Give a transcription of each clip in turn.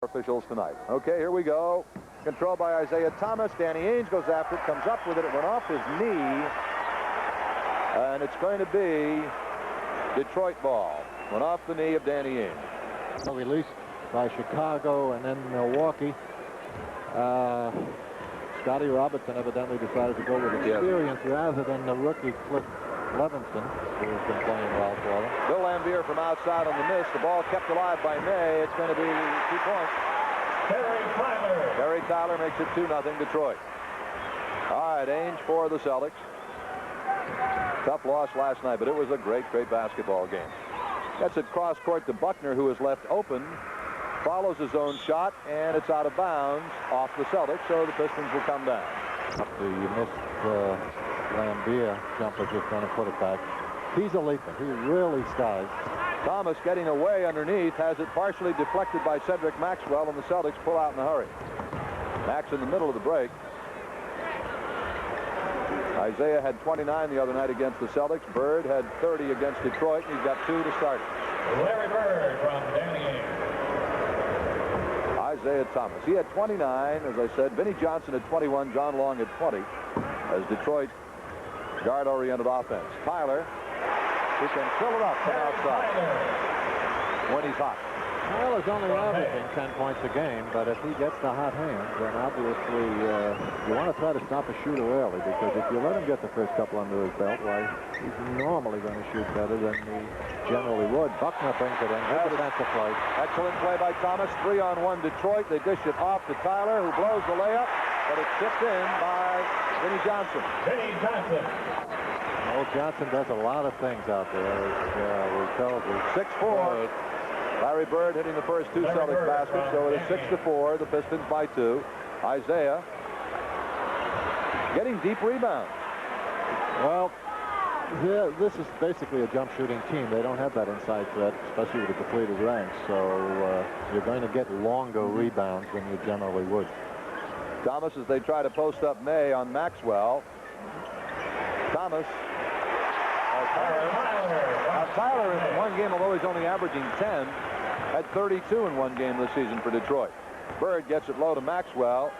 officials tonight. Okay, here we go. Controlled by Isaiah Thomas. Danny Ainge goes after it, comes up with it. It went off his knee. And it's going to be Detroit ball. Went off the knee of Danny Ainge. Released by Chicago and then Milwaukee. Scotty Robertson evidently decided to go with experience rather than the rookie Cliff Levinson, who has been playing well for them. Bill Laimbeer from outside on the miss. The ball kept alive by May. It's going to be 2 points. Terry Tyler makes it 2-0 Detroit. All right, Ainge for the Celtics. Tough loss last night, but it was a great basketball game. Gets it cross court to Buckner, who is left open. Follows his own shot, and it's out of bounds off the Celtics, so the Pistons will come down. After you missed Laimbeer jumper, just going to put it back. He's a leaper. He really skies. Thomas getting away underneath, has it partially deflected by Cedric Maxwell, and the Celtics pull out in a hurry. Max in the middle of the break. Isaiah had 29 the other night against the Celtics. Bird had 30 against Detroit, and he's got 2 to start. Larry Bird from Danny Ainge. Isaiah Thomas. He had 29, as I said. Vinnie Johnson had 21. John Long had 20. As Detroit guard-oriented offense. Tyler, who can fill it up from outside when he's hot. Tyler's only averaging 10 points a game, but if he gets the hot hand, then obviously you want to try to stop a shooter early, because if you let him get the first couple under his belt, why, he's normally going to shoot better than he generally would. Buckner brings it in. Good defensive play. Excellent play by Thomas. 3-on-1 Detroit. They dish it off to Tyler, who blows the layup, but it's tipped in by Vinnie Johnson. Vinnie Johnson. Old Johnson does a lot of things out there, as we told you. 6-4. Larry Bird hitting the first 2 Celtics baskets, so it is 6-4. The Pistons by 2. Isaiah getting deep rebounds. Well, this is basically a jump shooting team. They don't have that inside threat, especially with the depleted ranks. So you're going to get longer rebounds than you generally would. Thomas, as they try to post up May on Maxwell. Thomas. Tyler in one game, although he's only averaging 10, had 32 in one game this season for Detroit. Bird gets it low to Maxwell.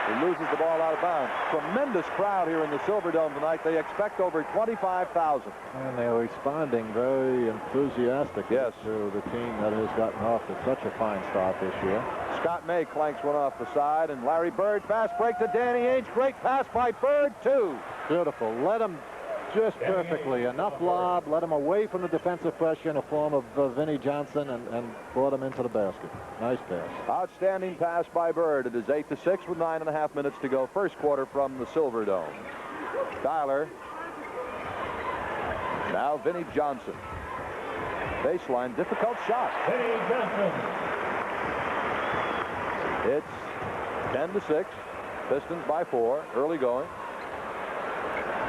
He loses the ball out of bounds. Tremendous crowd here in the Silverdome tonight. They expect over 25,000. And they're responding very enthusiastically to the team that has gotten off to such a fine start this year. Scott May clanks one off the side, and Larry Bird fast break to Danny Ainge. Great pass by Bird, too. Beautiful. Let him just perfectly. Enough lob, let him away from the defensive pressure in the form of Vinnie Johnson, and brought him into the basket. Nice pass. Outstanding pass by Bird. It is 8-6 with 9.5 minutes to go. First quarter from the Silverdome. Tyler. Now Vinnie Johnson. Baseline, difficult shot. Vinnie Johnson. It's 10-6. Pistons by 4. Early going.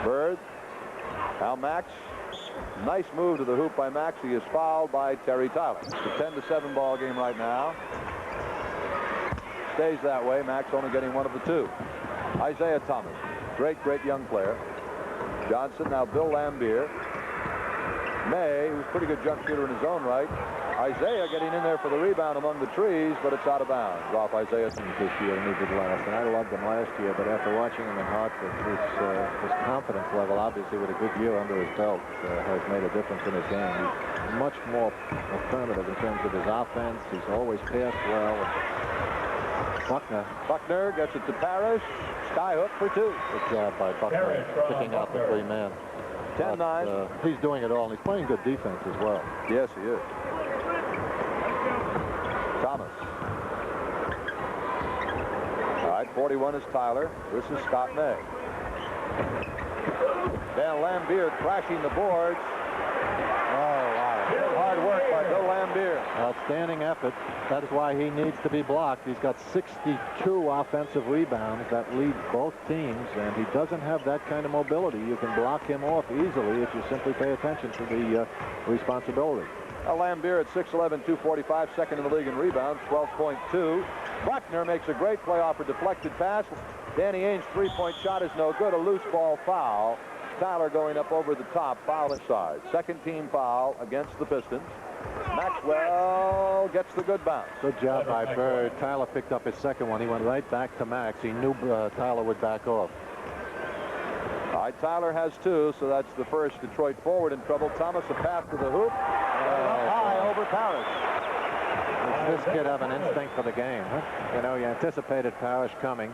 Bird. Now Max, nice move to the hoop by Max. He is fouled by Terry Tyler. It's a 10-7 ball game right now. Stays that way. Max only getting 1 of the 2. Isaiah Thomas, great young player. Johnson, now Bill Laimbeer. May, who's a pretty good jump shooter in his own right. Isaiah getting in there for the rebound among the trees, but it's out of bounds. Off Isaiah this year than he did last. And I loved him last year, but after watching him in Hartford, his confidence level, obviously with a good year under his belt, has made a difference in his game. He's much more affirmative in terms of his offense. He's always passed well. Buckner gets it to Parrish. Skyhook for 2. Good job by Buckner, picking out the 3-man. 10-9. He's doing it all, and he's playing good defense as well. Yes, he is. Thomas. All right, 41 is Tyler. This is Scott May. Dan Laimbeer crashing the boards. Oh, wow. Hard work by Bill Laimbeer. Outstanding effort. That is why he needs to be blocked. He's got 62 offensive rebounds that lead both teams, and he doesn't have that kind of mobility. You can block him off easily if you simply pay attention to the responsibility. Laimbeer at 6'11", 245, second in the league in rebounds, 12.2. Buckner makes a great play off a deflected pass. Danny Ainge's three-point shot is no good. A loose ball foul. Tyler going up over the top, foul inside. Second team foul against the Pistons. Maxwell gets the good bounce. Good job by Bird. Tyler picked up his second one. He went right back to Max. He knew Tyler would back off. All right, Tyler has two, so that's the first Detroit forward in trouble. Thomas, a pass to the hoop. High over Parrish. Does this kid have an instinct for the game? Huh? You know, he anticipated Parrish coming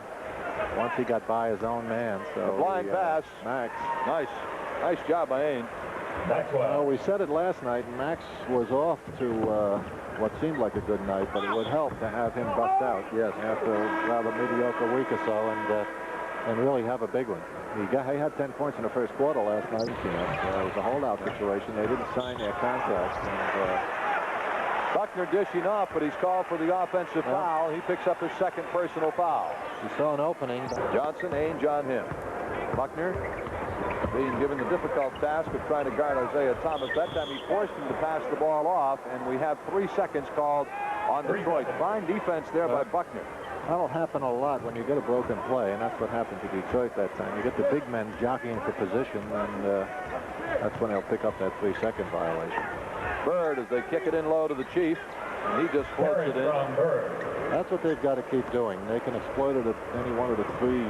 once he got by his own man. So the blind pass. Max. Nice job by Ainge. Well, we said it last night, and Max was off to what seemed like a good night, but it would help to have him bucked out, yes, after a rather mediocre week or so, and really have a big one. He had 10 points in the first quarter last night. You know, it was a holdout situation. They didn't sign their contract. And, Buckner dishing off, but he's called for the offensive foul. He picks up his second personal foul. He saw an opening. Johnson, Ainge on him. Buckner being given the difficult task of trying to guard Isaiah Thomas. That time he forced him to pass the ball off, and we have 3 seconds called on Detroit. Fine defense there by Buckner. That'll happen a lot when you get a broken play, and that's what happened to Detroit that time. You get the big men jockeying for position, and that's when they'll pick up that 3-second violation. Bird as they kick it in low to the Chief, and he just floats it in. That's what they've got to keep doing. They can exploit it at any one of the 3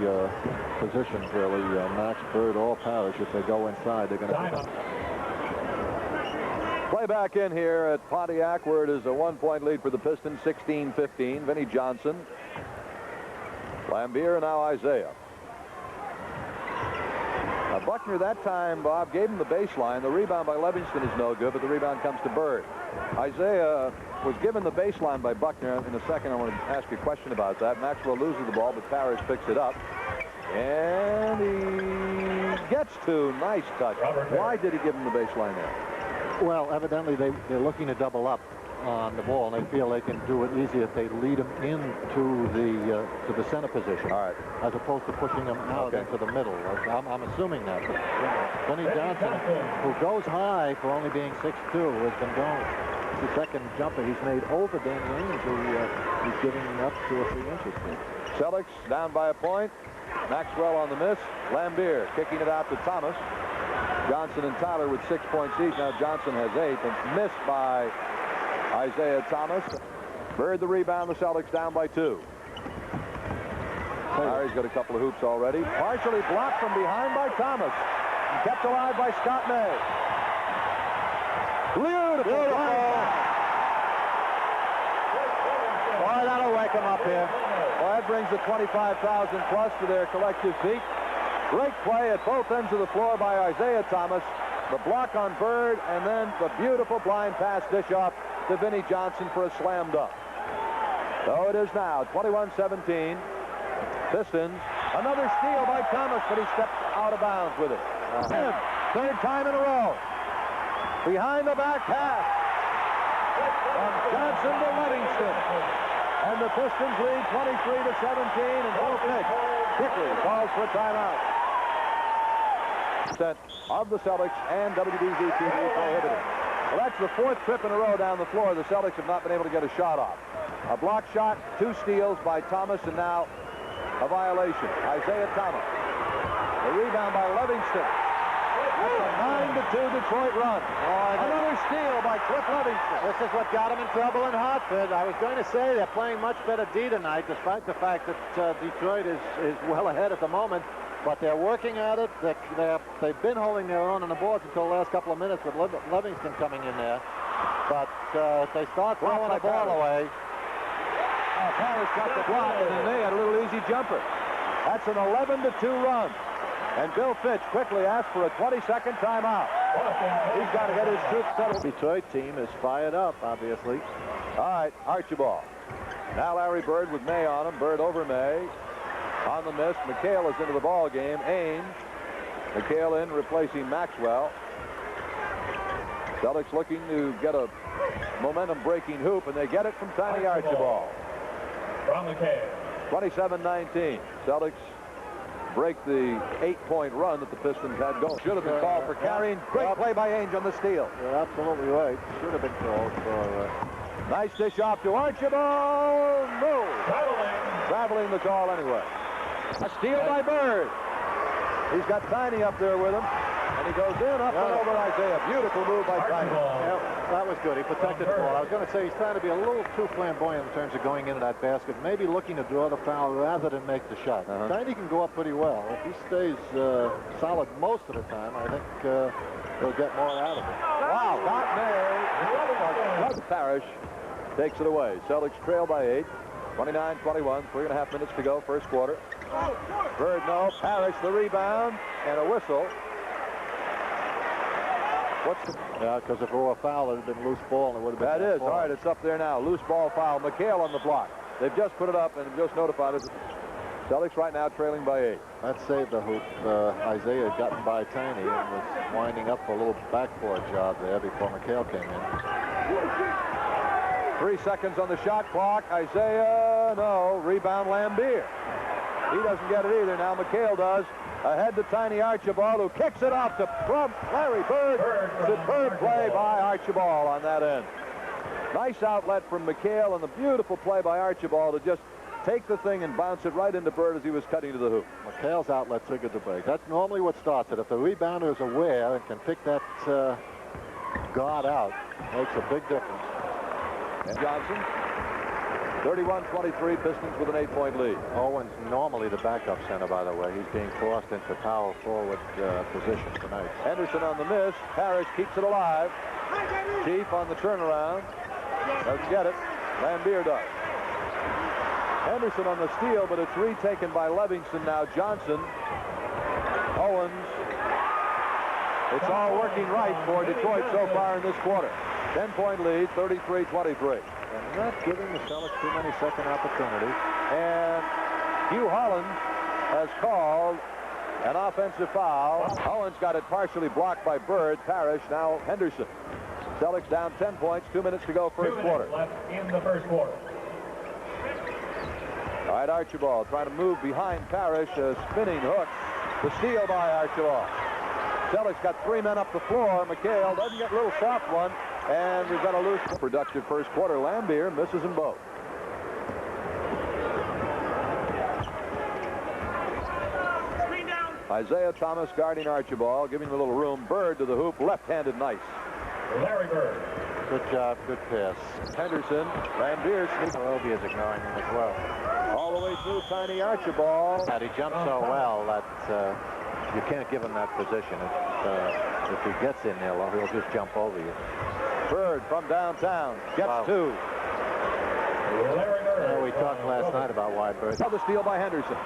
positions, really. Max, Bird, or Parrish. If they go inside, they're going to... Play back in here at Pontiac, where it is a 1-point lead for the Pistons, 16-15. Vinnie Johnson, Laimbeer, and now Isaiah. Now Buckner that time, Bob, gave him the baseline. The rebound by Livingston is no good, but the rebound comes to Bird. Isaiah was given the baseline by Buckner. In a second, I want to ask you a question about that. Maxwell loses the ball, but Parrish picks it up. And he gets to. Nice touch. Why did he give him the baseline there? Well, evidently they're looking to double up on the ball, and they feel they can do it easy if they lead him into the center position, all right, as opposed to pushing him out into the middle. I'm assuming that. Vinnie Johnson, who goes high for only being 6'2", has been going. The second jumper he's made over Danny Ainge, who he's giving up 2 or 3 inches to. Celtics down by a point. Maxwell on the miss. Laimbeer kicking it out to Thomas. Johnson and Tyler with 6 points each. Now Johnson has 8. It's missed by Isaiah Thomas. Bird the rebound. The Celtics down by 2. Larry's got a couple of hoops already. Partially blocked from behind by Thomas. And kept alive by Scott May. Beautiful. Boy, that'll wake them up here. Well, that brings the 25,000 plus to their collective feet. Great play at both ends of the floor by Isaiah Thomas. The block on Bird, and then the beautiful blind pass dish off to Vinnie Johnson for a slam dunk. So it is now 21-17. Pistons. Another steal by Thomas, but he stepped out of bounds with it. Third time in a row. Behind the back pass. From Johnson to Livingston. And the Pistons lead 23-17, and Bill Fitch quickly calls for a timeout. Of the Celtics and WBZ TV prohibited. Well, that's the 4th trip in a row down the floor. The Celtics have not been able to get a shot off. A block shot, 2 steals by Thomas, and now a violation. Isaiah Thomas. The rebound by Livingston. That's a 9-2 Detroit run. Another steal by Cliff Livingston. This is what got him in trouble in Hartford. I was going to say they're playing much better D tonight, despite the fact that Detroit is well ahead at the moment. But they're working at it. They've been holding their own on the boards until the last couple of minutes with Livingston coming in there. But they start throwing the ball away. Parrish got the block, and then they had a little easy jumper. That's an 11-2 run. And Bill Fitch quickly asked for a 20-second timeout. He's got to get his troops settled. Detroit team is fired up, obviously. All right, Archibald. Now Larry Bird with May on him. Bird over May. On the miss, McHale is into the ball game. Ainge. McHale in, replacing Maxwell. Celtics looking to get a momentum-breaking hoop, and they get it from Tiny Archibald. From McHale. 27-19. Celtics break the 8-point run that the Pistons had going. Should have been called for carrying. Great play by Ainge on the steal. You're absolutely right. Should have been called for... Nice dish off to Archibald. No. Traveling the call anyway. A steal by Bird. He's got Tiny up there with him. And he goes in, up and over Isaiah. Beautiful move by Tiny. Yeah, that was good. He protected the ball. I was going to say he's trying to be a little too flamboyant in terms of going into that basket, maybe looking to draw the foul rather than make the shot. Tiny can go up pretty well. If he stays solid most of the time, I think he'll get more out of it. Wow, not May. Parrish takes it away. Celtics trail by 8. 29-21, 3.5 minutes to go, first quarter. Bird, no. Parrish, the rebound, and a whistle. Yeah, because if it were a foul, it would have been loose ball, and it would have been. That is. All right, it's up there now. Loose ball foul. McHale on the block. They've just put it up and just notified us. Celtics right now trailing by 8. That saved the hoop. Isaiah had gotten by Tiny and was winding up for a little backboard job there before McHale came in. 3 seconds on the shot clock. Isaiah, no. Rebound, Laimbeer. He doesn't get it either. Now McHale does. Ahead to Tiny Archibald, who kicks it off to Larry Bird. Superb play by Archibald on that end. Nice outlet from McHale, and the beautiful play by Archibald to just take the thing and bounce it right into Bird as he was cutting to the hoop. McHale's outlet triggered the break. That's normally what starts it. If the rebounder is aware and can pick that guard out, makes a big difference. And Johnson, 31-23, Pistons with an 8-point lead. Owens normally the backup center, by the way. He's being forced into power forward position tonight. Henderson on the miss. Parrish keeps it alive. Chief on the turnaround. Doesn't get it. Laimbeer does. Henderson on the steal, but it's retaken by Livingston. Now Johnson. Owens. It's all working right for Detroit so far in this quarter. 10-point lead, 33-23. And not giving the Celtics too many second opportunities. And Hugh Holland has called an offensive foul. Owens got it partially blocked by Bird. Parrish, now Henderson. Celtics down 10 points, 2 minutes to go, first quarter. Left in the first quarter. All right, Archibald trying to move behind Parrish. A spinning hook. The steal by Archibald. Celtics got 3 men up the floor. McHale doesn't get a little soft one. And we've got a loose. Productive first quarter. Laimbeer misses them both. Isaiah Thomas guarding Archibald, giving him a little room. Bird to the hoop, left-handed, nice. Larry Bird. Good job, good pass. Henderson, Laimbeer, Roby is ignoring him as well. all the way through Tiny Archibald. And he jumped so well that you can't give him that position. If he gets in there, well, he'll just jump over you. Bird from downtown gets two. Larry Bird. We talked last night about why Bird. Now the steal by Henderson.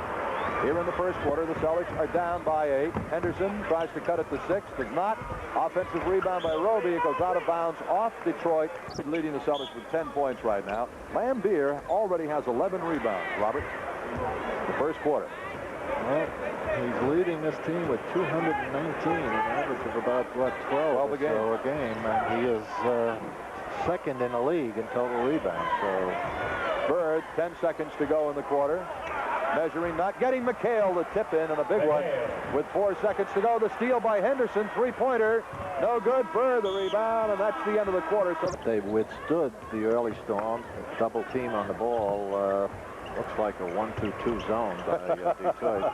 Here in the first quarter, the Celtics are down by 8. Henderson tries to cut it to 6, does not. Offensive rebound by Roby. It goes out of bounds off Detroit, leading the Celtics with 10 points right now. Laimbeer already has 11 rebounds, Robert, the first quarter. Well, he's leading this team with 219, an average of about, what, 12 a game. or so a game. And he is second in the league in total rebounds. So Bird, 10 seconds to go in the quarter. Measuring, not getting McHale the tip in, and a big one with 4 seconds to go. The steal by Henderson, three-pointer, no good. Bird the rebound, and that's the end of the quarter. So they've withstood the early storm. Double team on the ball. Looks like a 1-2-2 zone by Detroit.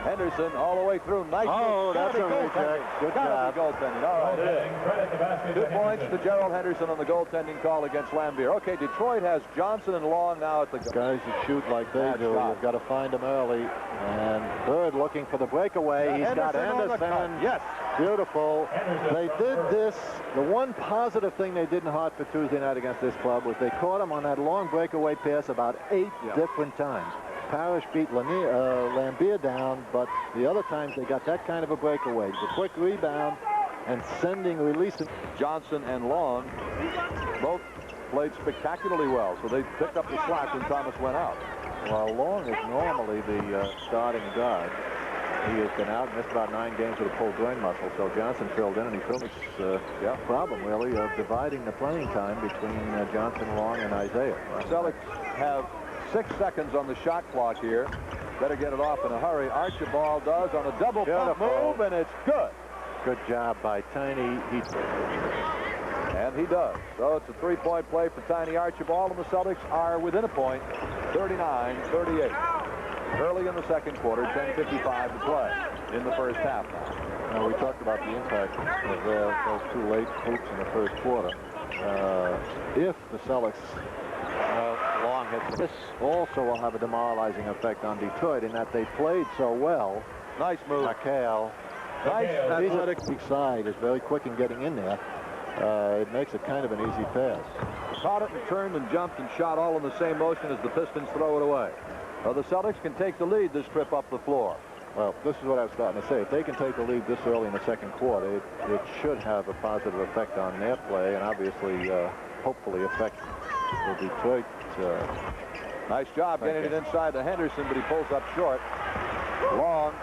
Henderson all the way through. Nice. Oh, that's a reject. Good job. Goaltending. All right, it is. 2 points to Gerald Henderson on the goaltending call against Laimbeer. Okay, Detroit has Johnson and Long now at the guys that shoot like they do. You've got to find them early. And Bird looking for the breakaway. He's got Henderson. Yes. Beautiful. They did this. The one positive thing they did in Hartford Tuesday night against this club was they caught him on that long breakaway pass about 8 different times. Parrish beat Laimbeer down, but the other times they got that kind of a breakaway. The quick rebound and releasing. Johnson and Long both played spectacularly well, so they picked up the slack when Thomas went out. While Long is normally the starting guard, he has been out and missed about 9 games with a pulled groin muscle, so Johnson filled in, and he filled this problem, really, of dividing the playing time between Johnson, Long, and Isaiah. Celtics have 6 seconds on the shot clock here. Better get it off in a hurry. Archibald does on a double pump move, and it's good. Good job by Tiny. And he does. So it's a 3-point play for Tiny Archibald, and the Celtics are within a point, 39-38. Early in the second quarter, 10:55 to play in the first half now. Now, we talked about the impact of those two late hoops in the first quarter. If the Celtics long hits, this also will have a demoralizing effect on Detroit in that they played so well. Nice move. McHale. Nice athletic. Side is very quick in getting in there. It makes it kind of an easy pass. Caught it and turned and jumped and shot all in the same motion as the Pistons throw it away. Well, the Celtics can take the lead this trip up the floor. Well, this is what I was starting to say. If they can take the lead this early in the second quarter, it should have a positive effect on their play and obviously, hopefully, affect the Detroit. Nice job getting it inside to Henderson, but he pulls up short. Long.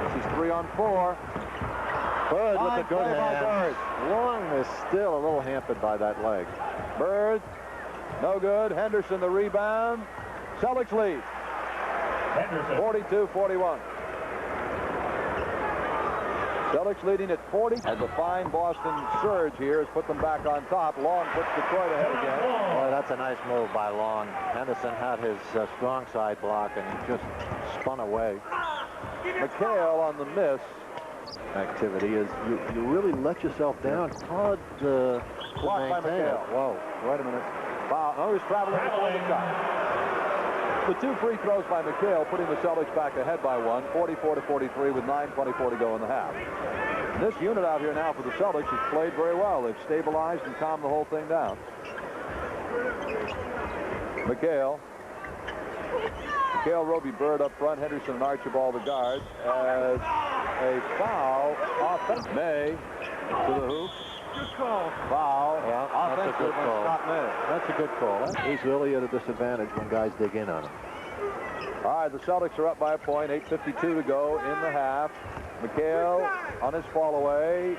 This is 3 on 4. Bird with Fine a good play by hand. Bird. Long is still a little hampered by that leg. Bird, no good. Henderson the rebound. Celtics lead. Henderson. 42-41. Celtics leading at 40 as a fine Boston surge here has put them back on top. Long puts Detroit ahead again. Boy, that's a nice move by Long. Henderson had his strong side block and he just spun away. McHale on the miss. Activity is you really let yourself down. It's hard to Blocked by maintain it. McHale. Whoa. Wait a minute. Foul. No, he's traveling before the shot. The 2 free throws by McHale putting the Celtics back ahead by 1, 44-43 with 9:24 to go in the half. This unit out here now for the Celtics has played very well. They've stabilized and calmed the whole thing down. McHale, Roby, Bird up front, Henderson and Archibald the guards. As a foul, offense. May to the hoop. Good call. Foul. Yeah, that's a Offensive good on call. Scott May. That's a good call. He's really at a disadvantage when guys dig in on him. All right, the Celtics are up by a point. 8:52 to go in the half. McHale on his fall away.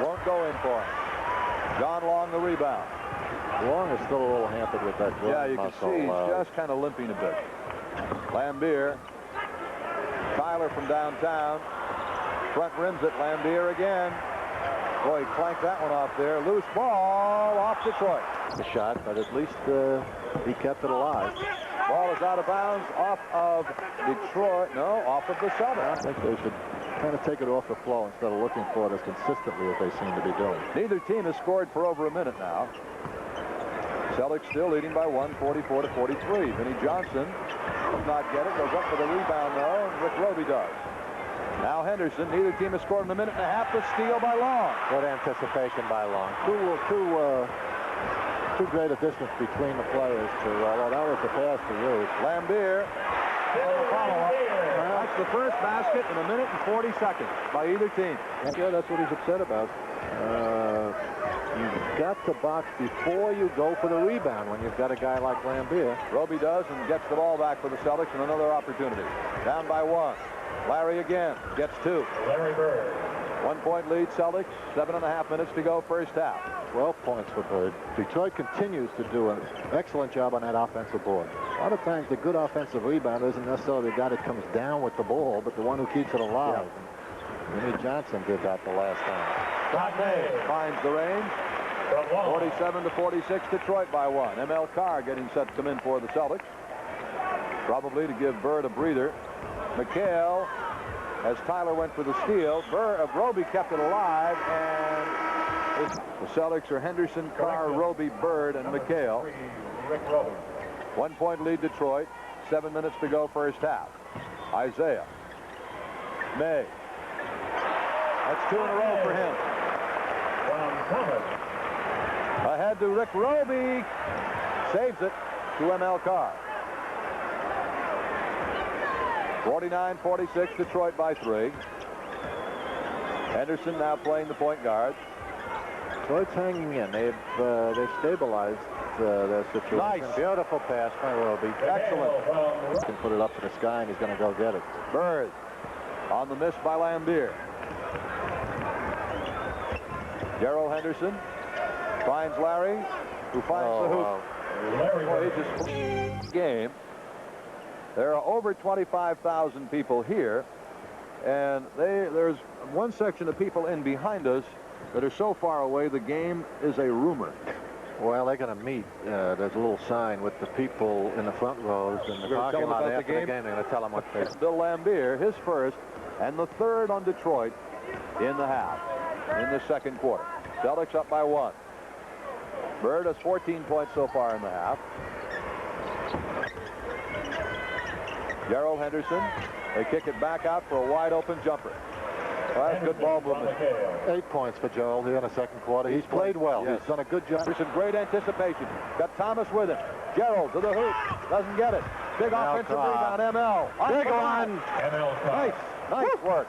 Won't go in for him. John Long the rebound. Long is still a little hampered with that groin Yeah, you can muscle. see he's just kind of limping a bit. Laimbeer. Tyler from downtown. Front rims it. Laimbeer again. Boy, he clanked that one off there. Loose ball off Detroit. the shot, but at least he kept it alive. Ball is out of bounds off of Detroit. No, off of the Celtics. I think they should kind of take it off the flow instead of looking for it as consistently as they seem to be doing. Neither team has scored for over a minute now. Celtics still leading by 1, 44-43. Vinnie Johnson does not get it. Goes up for the rebound, though, and Rick Roby does. Now Henderson. Neither team has scored in a minute and a half. The steal by Long. Good anticipation by Long. Too great a distance between the players to, well, that was the pass to Ruth. Laimbeer on the follow-up. That's the first basket in a minute and 40 seconds by either team. Yeah, that's what he's upset about. You've got to box before you go for the rebound when you've got a guy like Laimbeer. Roby does and gets the ball back for the Celtics and another opportunity. Down by 1. Larry again gets 2. Larry Bird. 1-point lead Celtics. 7.5 minutes to go first half. 12 points for Bird. Detroit continues to do an excellent job on that offensive board. A lot of times the good offensive rebound isn't necessarily the guy that comes down with the ball, but the one who keeps it alive. Yeah. Vinnie Johnson did that the last time. Scott May finds the range. 47-46, Detroit by 1. M.L. Carr getting set to come in for the Celtics. Probably to give Bird a breather. McHale, as Tyler went for the steal. Roby kept it alive, and the Celtics are Henderson, Carr, Roby, Bird, and McHale. 1-point lead Detroit. 7 minutes to go first half. Isaiah. May. That's 2 in a row for him. Ahead to Rick Roby. Saves it to M.L. Carr. 49-46, Detroit by 3. Henderson now playing the point guard. Detroit's hanging in. They've stabilized their situation. Nice. Beautiful pass by Roby. Excellent. He can put it up to the sky, and he's going to go get it. Bird on the miss by Laimbeer. Gerald Henderson finds Larry, who finds the hoop. Wow. Larry He just game. There are over 25,000 people here, and there's one section of people in behind us that are so far away the game is a rumor. Well, they're going to meet. There's a little sign with the people in the front rows and the parking lot after the game. They're going to tell them what they... Bill Laimbeer, his first and the third on Detroit in the half, in the second quarter. Celtics up by 1. Bird has 14 points so far in the half. Gerald Henderson. They kick it back out for a wide open jumper. Well, that's good ball movement. 8 points for Gerald here in the second quarter. He's played well. Yes. He's done a good job. There's some great anticipation. Got Thomas with him. Gerald to the hoop. Doesn't get it. Big offensive rebound, ML. Big one. Nice work.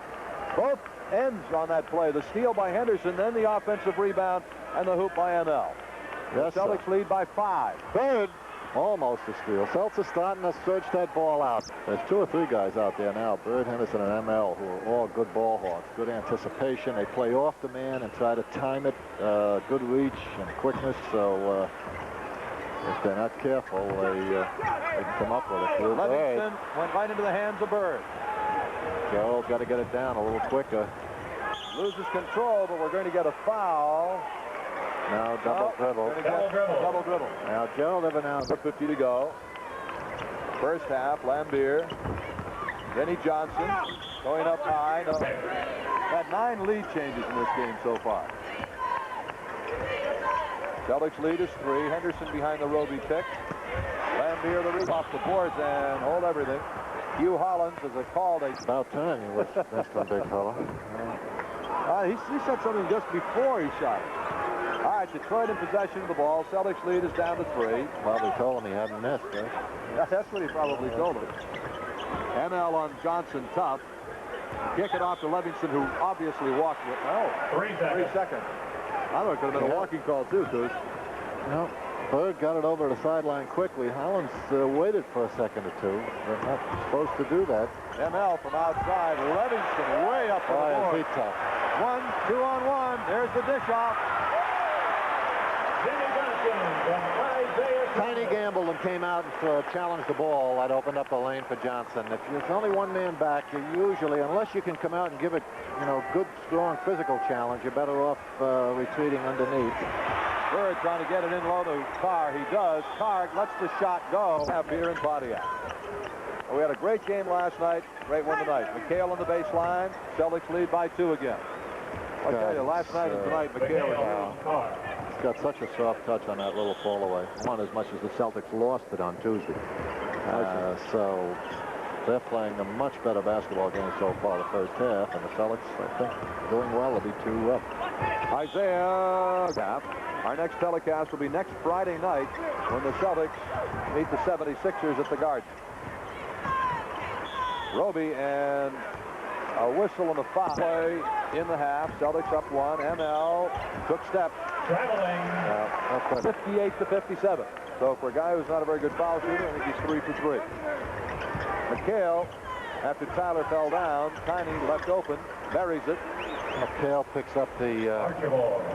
Both ends on that play. The steal by Henderson, then the offensive rebound, and the hoop by ML. Yes, the Celtics lead by 5. Bird. Almost a steal. Celtics are starting to search that ball out. There's 2 or 3 guys out there now, Bird, Henderson, and ML, who are all good ball hawks. Good anticipation. They play off the man and try to time it. Good reach and quickness. So if they're not careful, they can come up with it. Livingston went right into the hands of Bird. Gerald's got to get it down a little quicker. Loses control, but we're going to get a foul. Now double dribble. Double dribble. Now Gerald every now and then. 50 to go. First half, Laimbeer. Denny Johnson going up high. No. Had 9 lead changes in this game so far. Celtics lead is 3. Henderson behind the Roby pick. Laimbeer the rebound off the boards and hold everything. Hugh Hollins is a call. About time he was best one, big fella. He said something just before he shot it. All right, Detroit in possession of the ball. Celtics lead is down to 3. Probably told him he hadn't missed, right? That's what he probably told him. ML on Johnson, tough. Kick it off to Livingston, who obviously walked with. Oh, 3 seconds. 3 seconds. I thought it could have been a walking call, too, Coos. No. Bird got it over the sideline quickly. Hollins waited for a second or 2. They're not supposed to do that. ML from outside. Livingston way up on the board. Tough. 1, 2 on 1. There's the dish off. Tiny gambled and came out and challenged the ball. That opened up the lane for Johnson. If there's only one man back, you usually, unless you can come out and give it, good, strong physical challenge, you're better off retreating underneath. Bird trying to get it in low to Carr. He does. Carr lets the shot go. Have here in Pontiac. We had a great game last night. Great one tonight. McHale on the baseline. Celtics lead by 2 again. I tell you, last night and tonight, McHale is He's got such a soft touch on that little fall away. Won as much as the Celtics lost it on Tuesday. So they're playing a much better basketball game so far the first half, and the Celtics, I think, doing well. They'll be 2 up. Isaiah. Our next telecast will be next Friday night when the Celtics meet the 76ers at the Garden. Roby and a whistle and a foul play in the half. Celtics up 1. ML took step. Traveling. 58 to 57. So for a guy who's not a very good foul shooter, I think he's 3 for 3. McHale, after Tyler fell down, Tiny left open, buries it. McHale picks up the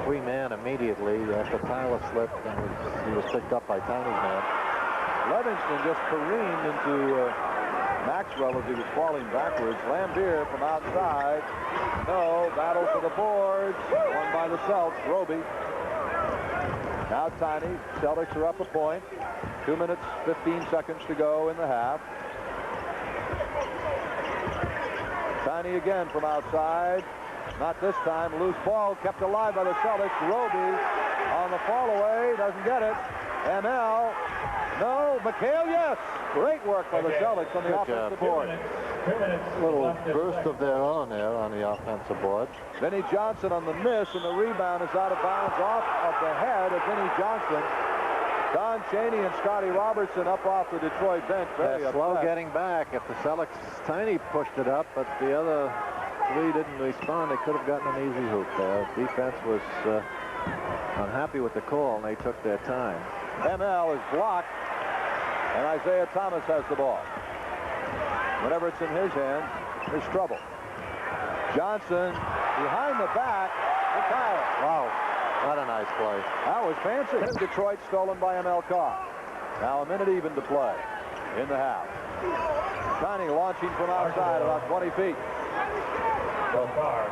3-man immediately after Tyler slipped, and he was picked up by Tiny's man. Livingston just careened into Maxwell as he was falling backwards. Laimbeer from outside. No, battle for the boards. Won by the Celts. Roby. Now Tiny. Celtics are up a point. 2 minutes, 15 seconds to go in the half. Tiny again from outside. Not this time. Loose ball kept alive by the Celtics. Roby on the fall away. Doesn't get it. ML. No. McHale, yes. Great work by the Celtics on the offensive board. 2 minutes. Little burst of their own there on the offensive board. Vinnie Johnson on the miss, and the rebound is out of bounds off of the head of Vinnie Johnson. Don Chaney and Scotty Robertson up off the Detroit bench. Very slow upset. getting back. If the Celtics, Tiny pushed it up, but the other 3 didn't respond. They could have gotten an easy hoop there. Defense was unhappy with the call, and they took their time. ML is blocked, and Isaiah Thomas has the ball. Whenever it's in his hands, there's trouble. Johnson behind the back to Tyler. Wow, what a nice play. That was fancy. Detroit stolen by ML Carr. Now a minute even to play in the half. Tiny launching from outside about 20 feet. So far.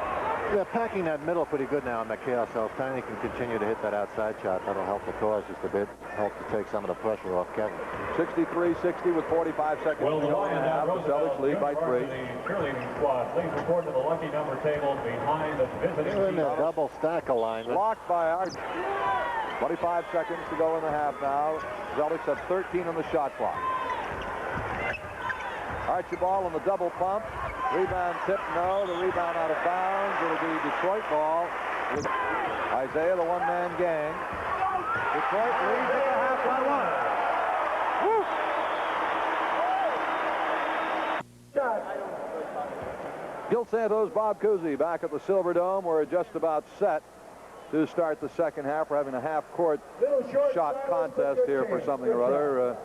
They're packing that middle pretty good now in McHale, so if Tiny can continue to hit that outside shot, that'll help the cause just a bit, help to take some of the pressure off Kevin. 63-60 with 45 seconds to go in the half. The Celtics lead by 3. The cheerleading squad, please report to the lucky number table behind the visiting They're in team. their double stack alignment. Blocked by Art. 25 seconds to go in the half now. Celtics have 13 on the shot clock. Archibald on the double pump. Rebound tip, no. The rebound out of bounds. It'll be Detroit ball. With Isaiah, the one-man gang. Detroit leads at the half by 1. Gil Santos, Bob Cousy back at the Silverdome. We're just about set to start the second half. We're having a half-court shot contest here for something or other.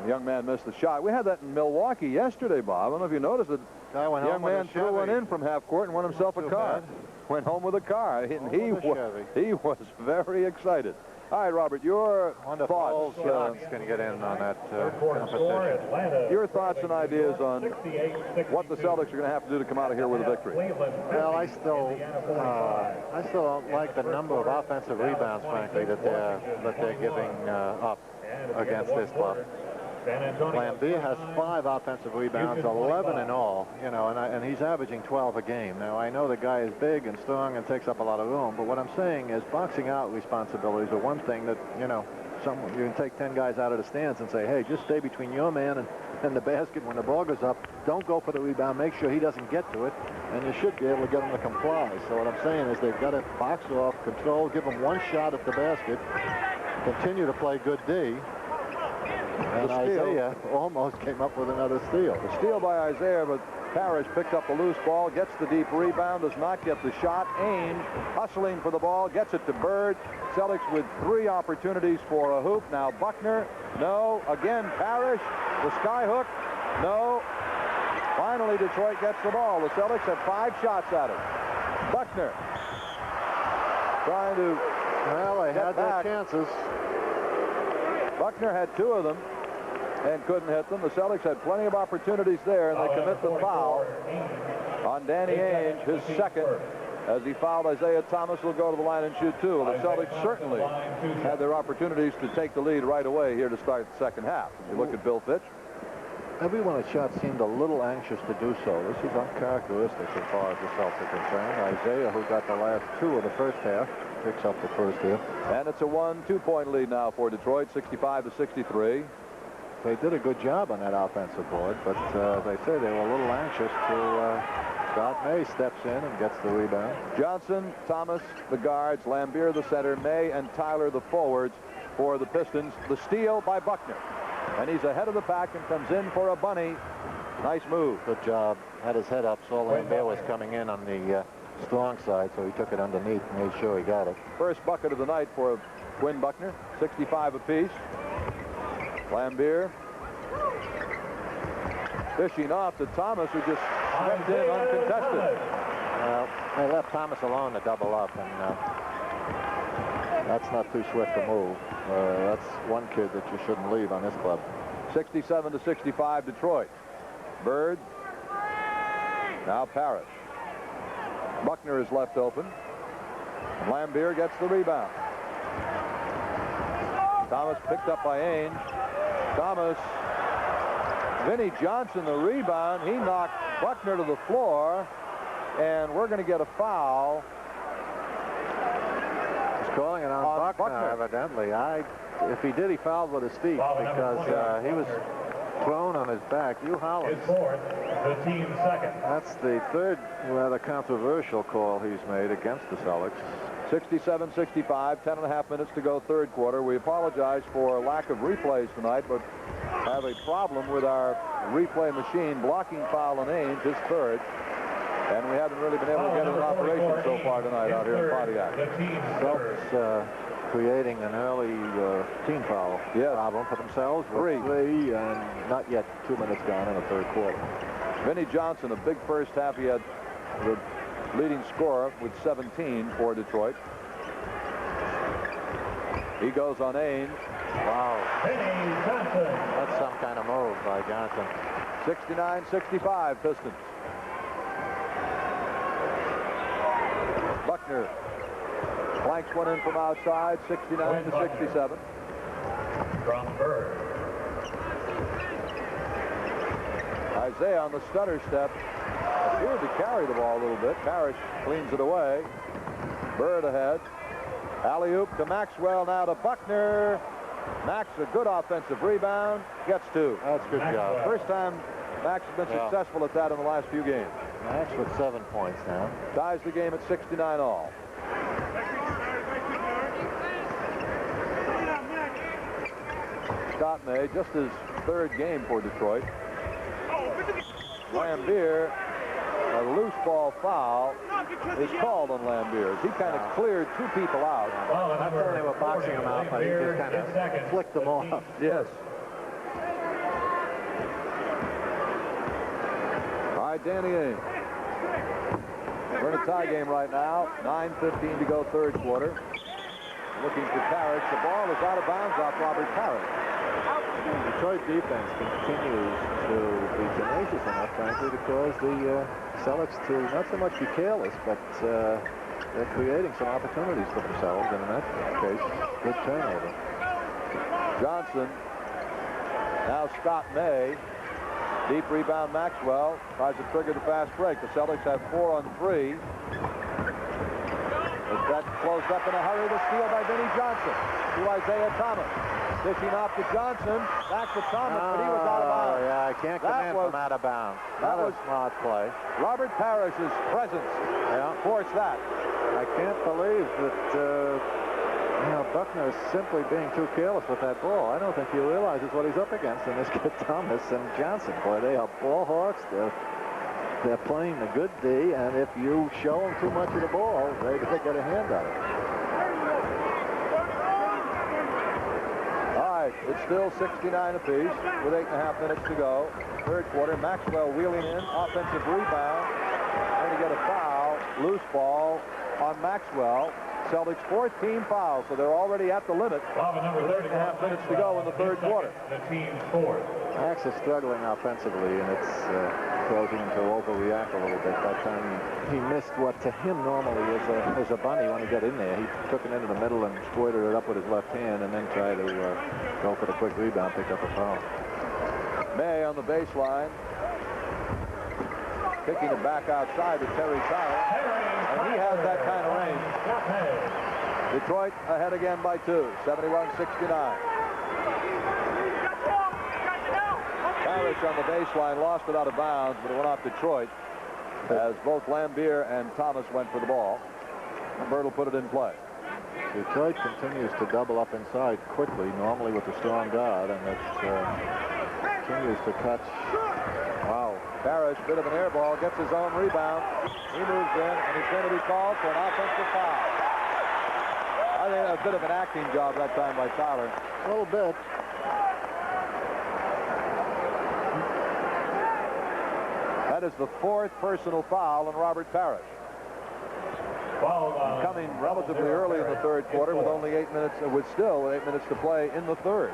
The young man missed the shot. We had that in Milwaukee yesterday, Bob. I don't know if you noticed it. The young man threw one in from half court and won himself a car. Went home with a car, and he was very excited. All right, Robert, your thoughts. Going to get in on that competition. Your thoughts and ideas on what the Celtics are going to have to do to come out of here with a victory. Well, I still don't like the number of offensive rebounds, frankly, that they're giving up against this club. Laimbeer has 5 offensive rebounds, 11 in all, you know, and he's averaging 12 a game. Now, I know the guy is big and strong and takes up a lot of room, but what I'm saying is boxing out responsibilities are one thing that, you know, you can take 10 guys out of the stands and say, hey, just stay between your man and the basket when the ball goes up. Don't go for the rebound. Make sure he doesn't get to it, and you should be able to get him to comply. So what I'm saying is they've got to box off, control, give him one shot at the basket, continue to play good D. And Isaiah almost came up with another steal. The steal by Isaiah, but Parrish picked up the loose ball, gets the deep rebound, does not get the shot. Ainge hustling for the ball, gets it to Bird. Celtics with 3 opportunities for a hoop. Now Buckner, no. Again, Parrish, the sky hook, no. Finally, Detroit gets the ball. The Celtics have 5 shots at it. Buckner trying to they had their chances. Buckner had 2 of them and couldn't hit them. The Celtics had plenty of opportunities there, and they commit the foul on Danny Ainge, his second. As he fouled Isaiah Thomas, will go to the line and shoot 2. Well, the Celtics certainly had their opportunities to take the lead right away here to start the second half. If you look at Bill Fitch. Everyone at shot seemed a little anxious to do so. This is uncharacteristic as far as the Celtics are concerned. Isaiah, who got the last 2 of the first half, picks up the first here. And it's a 1-2-point lead now for Detroit, 65-63. They did a good job on that offensive board, but as I say, they were a little anxious to start. May steps in and gets the rebound. Johnson, Thomas, the guards, Laimbeer, the center, May and Tyler, the forwards for the Pistons. The steal by Buckner. And he's ahead of the pack and comes in for a bunny. Nice move. Good job. Had his head up, saw Laimbeer was coming in on the strong side, so he took it underneath and made sure he got it. First bucket of the night for Quinn Buckner, 65 apiece. Laimbeer fishing off to Thomas, who just swept in uncontested. They left Thomas alone to double up, and that's not too swift a move. That's one kid that you shouldn't leave on this club. 67-65 Detroit. Bird. Now Parrish. Buckner is left open. Laimbeer gets the rebound. Thomas picked up by Ainge. Thomas. Vinnie Johnson the rebound. He knocked Buckner to the floor. And we're going to get a foul. He's calling it on Buckner, evidently. If he did, he fouled with his feet because he was thrown on his back. Hugh Hollis. His 4th, the team's 2nd. That's the 3rd rather controversial call he's made against the Celtics. 67-65, 10.5 minutes to go, 3rd quarter. We apologize for lack of replays tonight, but have a problem with our replay machine. Blocking foul on Ainge, his 3rd. And we haven't really been able to get it in operation so far tonight out here in Pontiac. Celtics creating an early team foul problem for themselves. 3 and not yet 2 minutes gone in the 3rd quarter. Vinnie Johnson, a big first half. He had the leading scorer with 17 for Detroit. He goes on Ainge. Wow. That's some kind of move by Johnson. 69-65 Pistons. Buckner flanks one in from outside, 69 to 67. From Bird. Isaiah on the stutter step appeared to carry the ball a little bit. Parrish cleans it away. Bird ahead. Alley-oop to Maxwell, now to Buckner. Max, a good offensive rebound, gets two. That's a good job. First time Max has been successful at that in the last few games. Max with 7 points now. Ties the game at 69 all. Scott May, just his third game for Detroit. Laimbeer, a loose ball foul is called on Laimbeer. He kind of cleared two people out. Well, I thought they were boxing him out, but he just kind of flicked them off. Yes. All right, Danny Ainge. We're in a tie game right now. 9:15 to go, third quarter. Looking for Parrish. The ball is out of bounds off Robert Parrish. The Detroit defense continues to be tenacious enough, frankly, to cause the Celtics to not so much be careless, but they're creating some opportunities for themselves, and in that case, good turnover. Johnson. Now Scott May. Deep rebound Maxwell. Tries to trigger the fast break. The Celtics have 4 on 3. But that closed up in a hurry. The steal by Vinnie Johnson to Isaiah Thomas. Dishing off to Johnson. Back to Thomas, but he was out of bounds. Yeah, I can't come in from out of bounds. That was a smart play. Robert Parrish's presence forced that. I can't believe that Buckner is simply being too careless with that ball. I don't think he realizes what he's up against in this kid Thomas and Johnson. Boy, they are ball hawks. They're playing a good D, and if you show them too much of the ball, they get a hand on it. All right, it's still 69 apiece with 8.5 minutes to go. Third quarter, Maxwell wheeling in, offensive rebound. Going to get a foul, loose ball on Maxwell. Celtics 4th team foul, so they're already at the limit. With 8.5 minutes to go in the third quarter. The team's fourth. Max is struggling offensively, and it's causing him to overreact a little bit. That time he missed what to him normally is a bunny when he got in there. He took it into the middle and squirted it up with his left hand, and then tried to go for the quick rebound, pick up a foul. May on the baseline. Kicking it back outside to Terry Tyler. And he has that kind of range. Detroit ahead again by 2, 71-69. Parrish on the baseline lost it out of bounds, but it went off Detroit as both Laimbeer and Thomas went for the ball. And Bird will put it in play. Detroit continues to double up inside quickly, normally with a strong guard, and it continues to catch. Wow. Parrish, bit of an air ball, gets his own rebound. He moves in, and he's going to be called for an offensive foul. I think a bit of an acting job that time by Tyler. A little bit. That is the 4th personal foul on Robert Parrish. Coming relatively early in the third quarter with only 8 minutes, still 8 minutes to play in the third.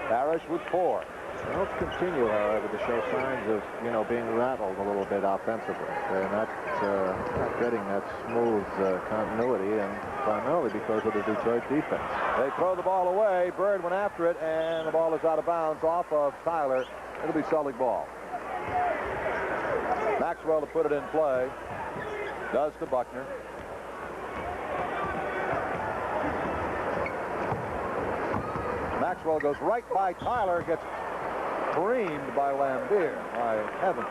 Parrish with 4. They'll continue, however, to show signs of, being rattled a little bit offensively. They're not getting that smooth continuity, and primarily because of the Detroit defense. They throw the ball away. Bird went after it, and the ball is out of bounds off of Tyler. It'll be Celtic ball. Maxwell to put it in play. Does to Buckner. Maxwell goes right by Tyler, gets creamed by Laimbeer. My heavens.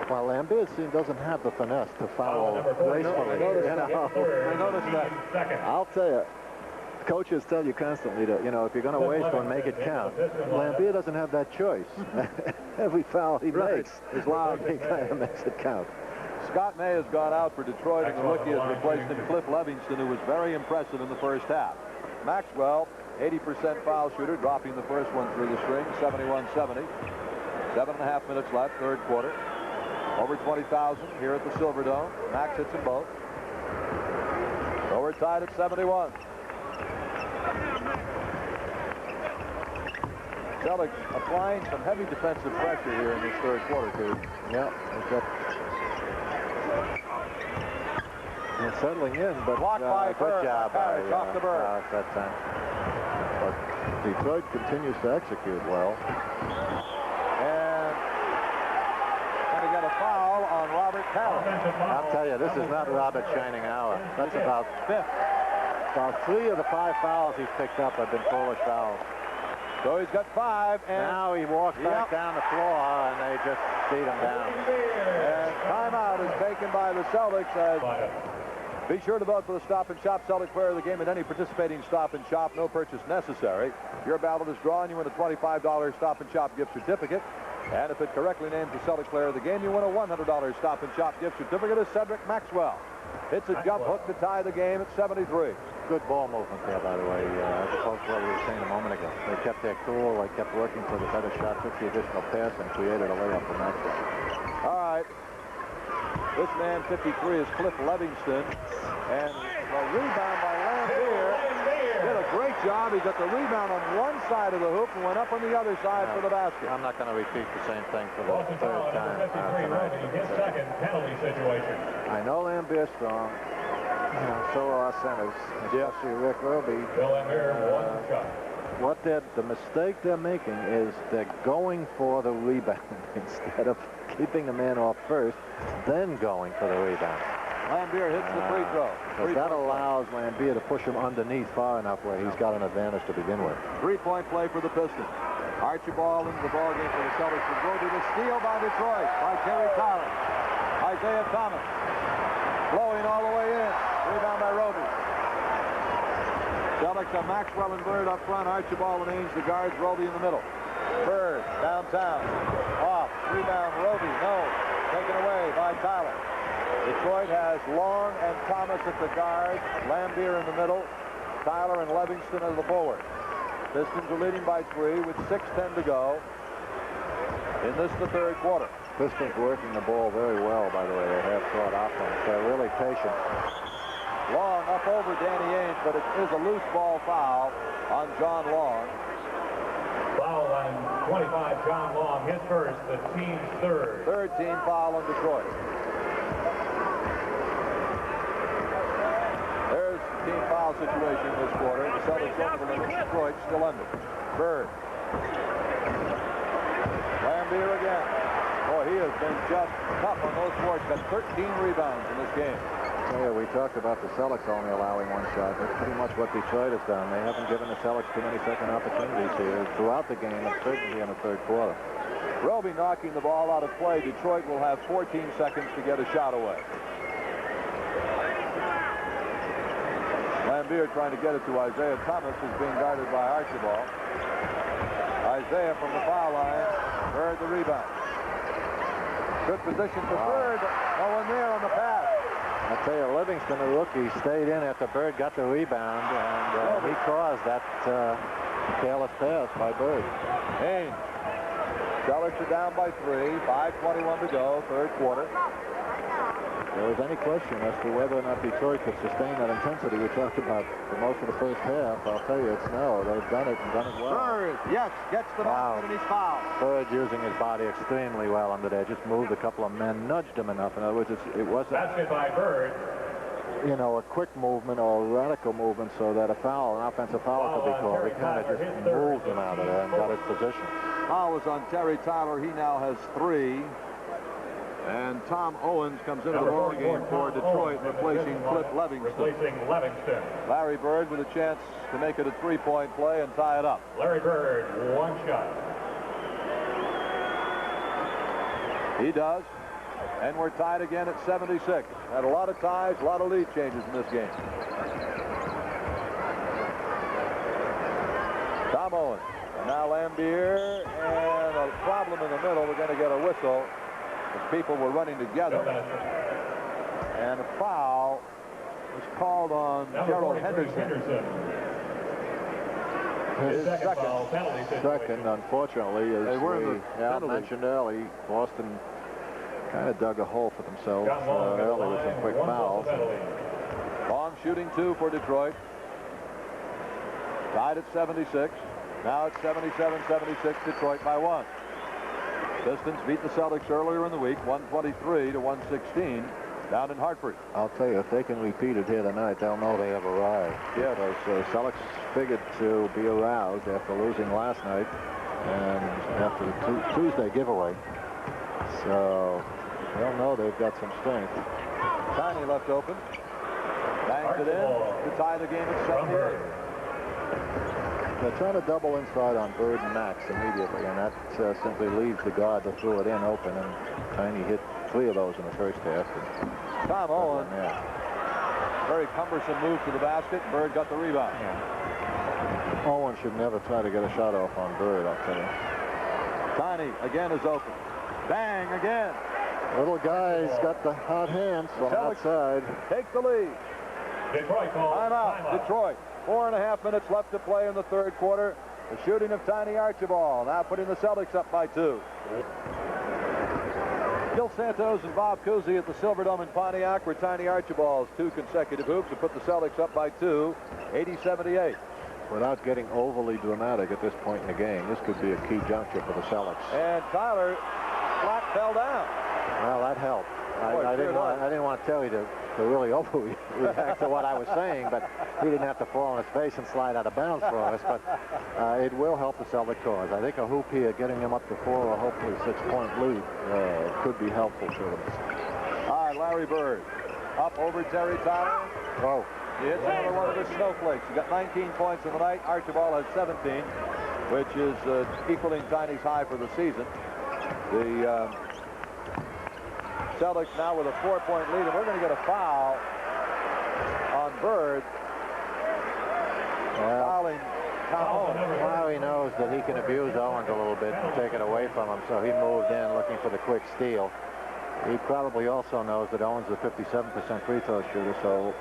Well, Laimbeer doesn't have the finesse to foul gracefully. I noticed that. I'll tell you, coaches tell you constantly that, if you're going to waste one, make it count. Laimbeer doesn't have that choice. Every foul he makes is loud. He kind of makes it count. Scott May has gone out for Detroit, and the rookie has replaced him, Cliff Levingston, who was very impressive in the first half. Maxwell, 80% foul shooter, dropping the first one through the string, 71-70. 7.5 minutes left, third quarter. Over 20,000 here at the Silverdome. Max hits them both. So we're tied at 71. Celtics applying some heavy defensive pressure here in this third quarter, too. Yeah, And settling in, but Blocked by good Bird. job by Off the Bird. that time. But Detroit continues to execute well. And going to get a foul on Robert Talley. I'll tell you, this is not Robert's shining hour. That's about fifth. About 3 of the 5 fouls he's picked up have been foolish fouls. So he's got 5, and now he walks back down the floor, and they just beat him down. And timeout is taken by the Celtics. As be sure to vote for the Stop and Shop Celtic Player of the Game at any participating Stop and Shop. No purchase necessary. Your ballot is drawn. You win a $25 Stop and Shop gift certificate. And if it correctly names the Celtic Player of the Game, you win a $100 Stop and Shop gift certificate as Cedric Maxwell. It's a jump hook to tie the game at 73. Good ball movement there, by the way, as opposed to what we were saying a moment ago. They kept their cool. They kept working for the better shot, took the additional pass, and created a layup for Maxwell. All right. This man, 53, is Cliff Livingston. And a rebound by Laimbeer. Did a great job. He got the rebound on one side of the hoop and went up on the other side for the basket. I'm not going to repeat the same thing for the third time tonight. His second penalty situation. I know Laimbeer's strong. So are our centers, especially Rick Roby. Bill Laimbeer, 1 shot. What the mistake they're making is they're going for the rebound instead of keeping the man off first, then going for the rebound. Laimbeer hits the free throw. But that allows Laimbeer to push him underneath far enough where he's got an advantage to begin with. 3-point play for the Pistons. Archibald into the ball game for the Celtics. Will go to the steal by Detroit by Terry Tyler. Isaiah Thomas blowing all the way in. Rebound by Roby. Celtics have Maxwell and Bird up front. Archibald and Ainge the guards. Roby in the middle. Bird downtown. Off. Rebound Roby. No. Taken away by Tyler. Detroit has Long and Thomas at the guards. Laimbeer in the middle. Tyler and Livingston as the forward. Pistons are leading by 3 with 6:10 to go in the third quarter. Pistons working the ball very well, by the way. They have thought offense. They're really patient. Long up over Danny Ainge, but it is a loose ball foul on John Long. Foul on 25, John Long, his first, the team's third. Third team foul on Detroit. There's the team foul situation this quarter. The Celtics over the limit. Detroit still under. Bird. Laimbeer again. Boy, he has been just tough on those boards. Got 13 rebounds in this game. Yeah, we talked about the Celtics only allowing 1 shot. That's pretty much what Detroit has done. They haven't given the Celtics too many second opportunities here throughout the game, and certainly in the third quarter. Roby knocking the ball out of play. Detroit will have 14 seconds to get a shot away. Laimbeer trying to get it to Isaiah Thomas, who's being guarded by Archibald. Isaiah from the foul line. Bird the rebound. Good position for Bird. No one there on the pass. I tell you, Livingston, the rookie, stayed in after Bird got the rebound, and he caused that careless pass by Bird. Ainge. Celtics are down by 3. 5:21 to go, third quarter. If there was any question as to whether or not Detroit could sustain that intensity we talked about for most of the first half, I'll tell you it's no. They've done it and done it well. Bird, yes, gets the ball and he's fouled. Bird using his body extremely well under there. Just moved a couple of men, nudged him enough. In other words, it wasn't, Basket by Bird. you know, a quick movement or a radical movement so that an offensive foul could be called. He kind of just moved him out of there and got his position. Foul was on Terry Tyler. He now has 3. And Tom Owens comes into the ball game for Detroit, replacing Cliff Livingston. Larry Bird with a chance to make it a 3-point play and tie it up. Larry Bird, 1 shot. He does. And we're tied again at 76. Had a lot of ties, a lot of lead changes in this game. Tom Owens. And now Laimbeer, and a problem in the middle. We're going to get a whistle. As people were running together. And a foul was called on Gerald Henderson. His second, unfortunately, as we mentioned early, Boston kind of dug a hole for themselves early with some quick fouls. Long shooting 2 for Detroit. Tied at 76. Now it's 77-76, Detroit by 1. Pistons beat the Celtics earlier in the week, 123 to 116. down in Hartford. I'll tell you, if they can repeat it here tonight, they'll know they have arrived. Yeah. Because Celtics figured to be aroused after losing last night and after the Tuesday giveaway. So they'll know they've got some strength. Tiny left open. Bangs it in to tie the game at 78. They're trying to double inside on Bird and Max immediately, and that simply leaves the guard that threw it in open, and Tiny hit 3 of those in the first half. Tom Owen, very cumbersome move to the basket. Bird got the rebound. Yeah. Owen should never try to get a shot off on Bird, I'll tell you. Tiny again is open. Bang again. Little guy's got the hot hands from outside. Take the lead. Detroit calls timeout. Detroit. 4.5 minutes left to play in the third quarter. The shooting of Tiny Archibald now putting the Celtics up by 2. Gil Santos and Bob Cousy at the Silverdome in Pontiac, where Tiny Archibald's 2 consecutive hoops have put the Celtics up by 2, 80-78. Without getting overly dramatic at this point in the game, this could be a key juncture for the Celtics. And Tyler flat fell down. Well, that helped. I didn't want to tell you to really overreact to what I was saying, but he didn't have to fall on his face and slide out of bounds for us. But it will help the Celtic cause. I think a hoop here, getting them up to 4 or hopefully 6-point lead, could be helpful to them. All right, Larry Bird up over Terry Tyler. Oh. He hits another one of his snowflakes. He got 19 points in the night. Archibald has 17, which is equaling Tiny's high for the season. The Celtics now with a 4-point lead, and we're going to get a foul on Bird. Fouling Tom Owens. Well, he knows that he can abuse Owens a little bit and take it away from him, so he moved in looking for the quick steal. He probably also knows that Owens is a 57% free throw shooter, so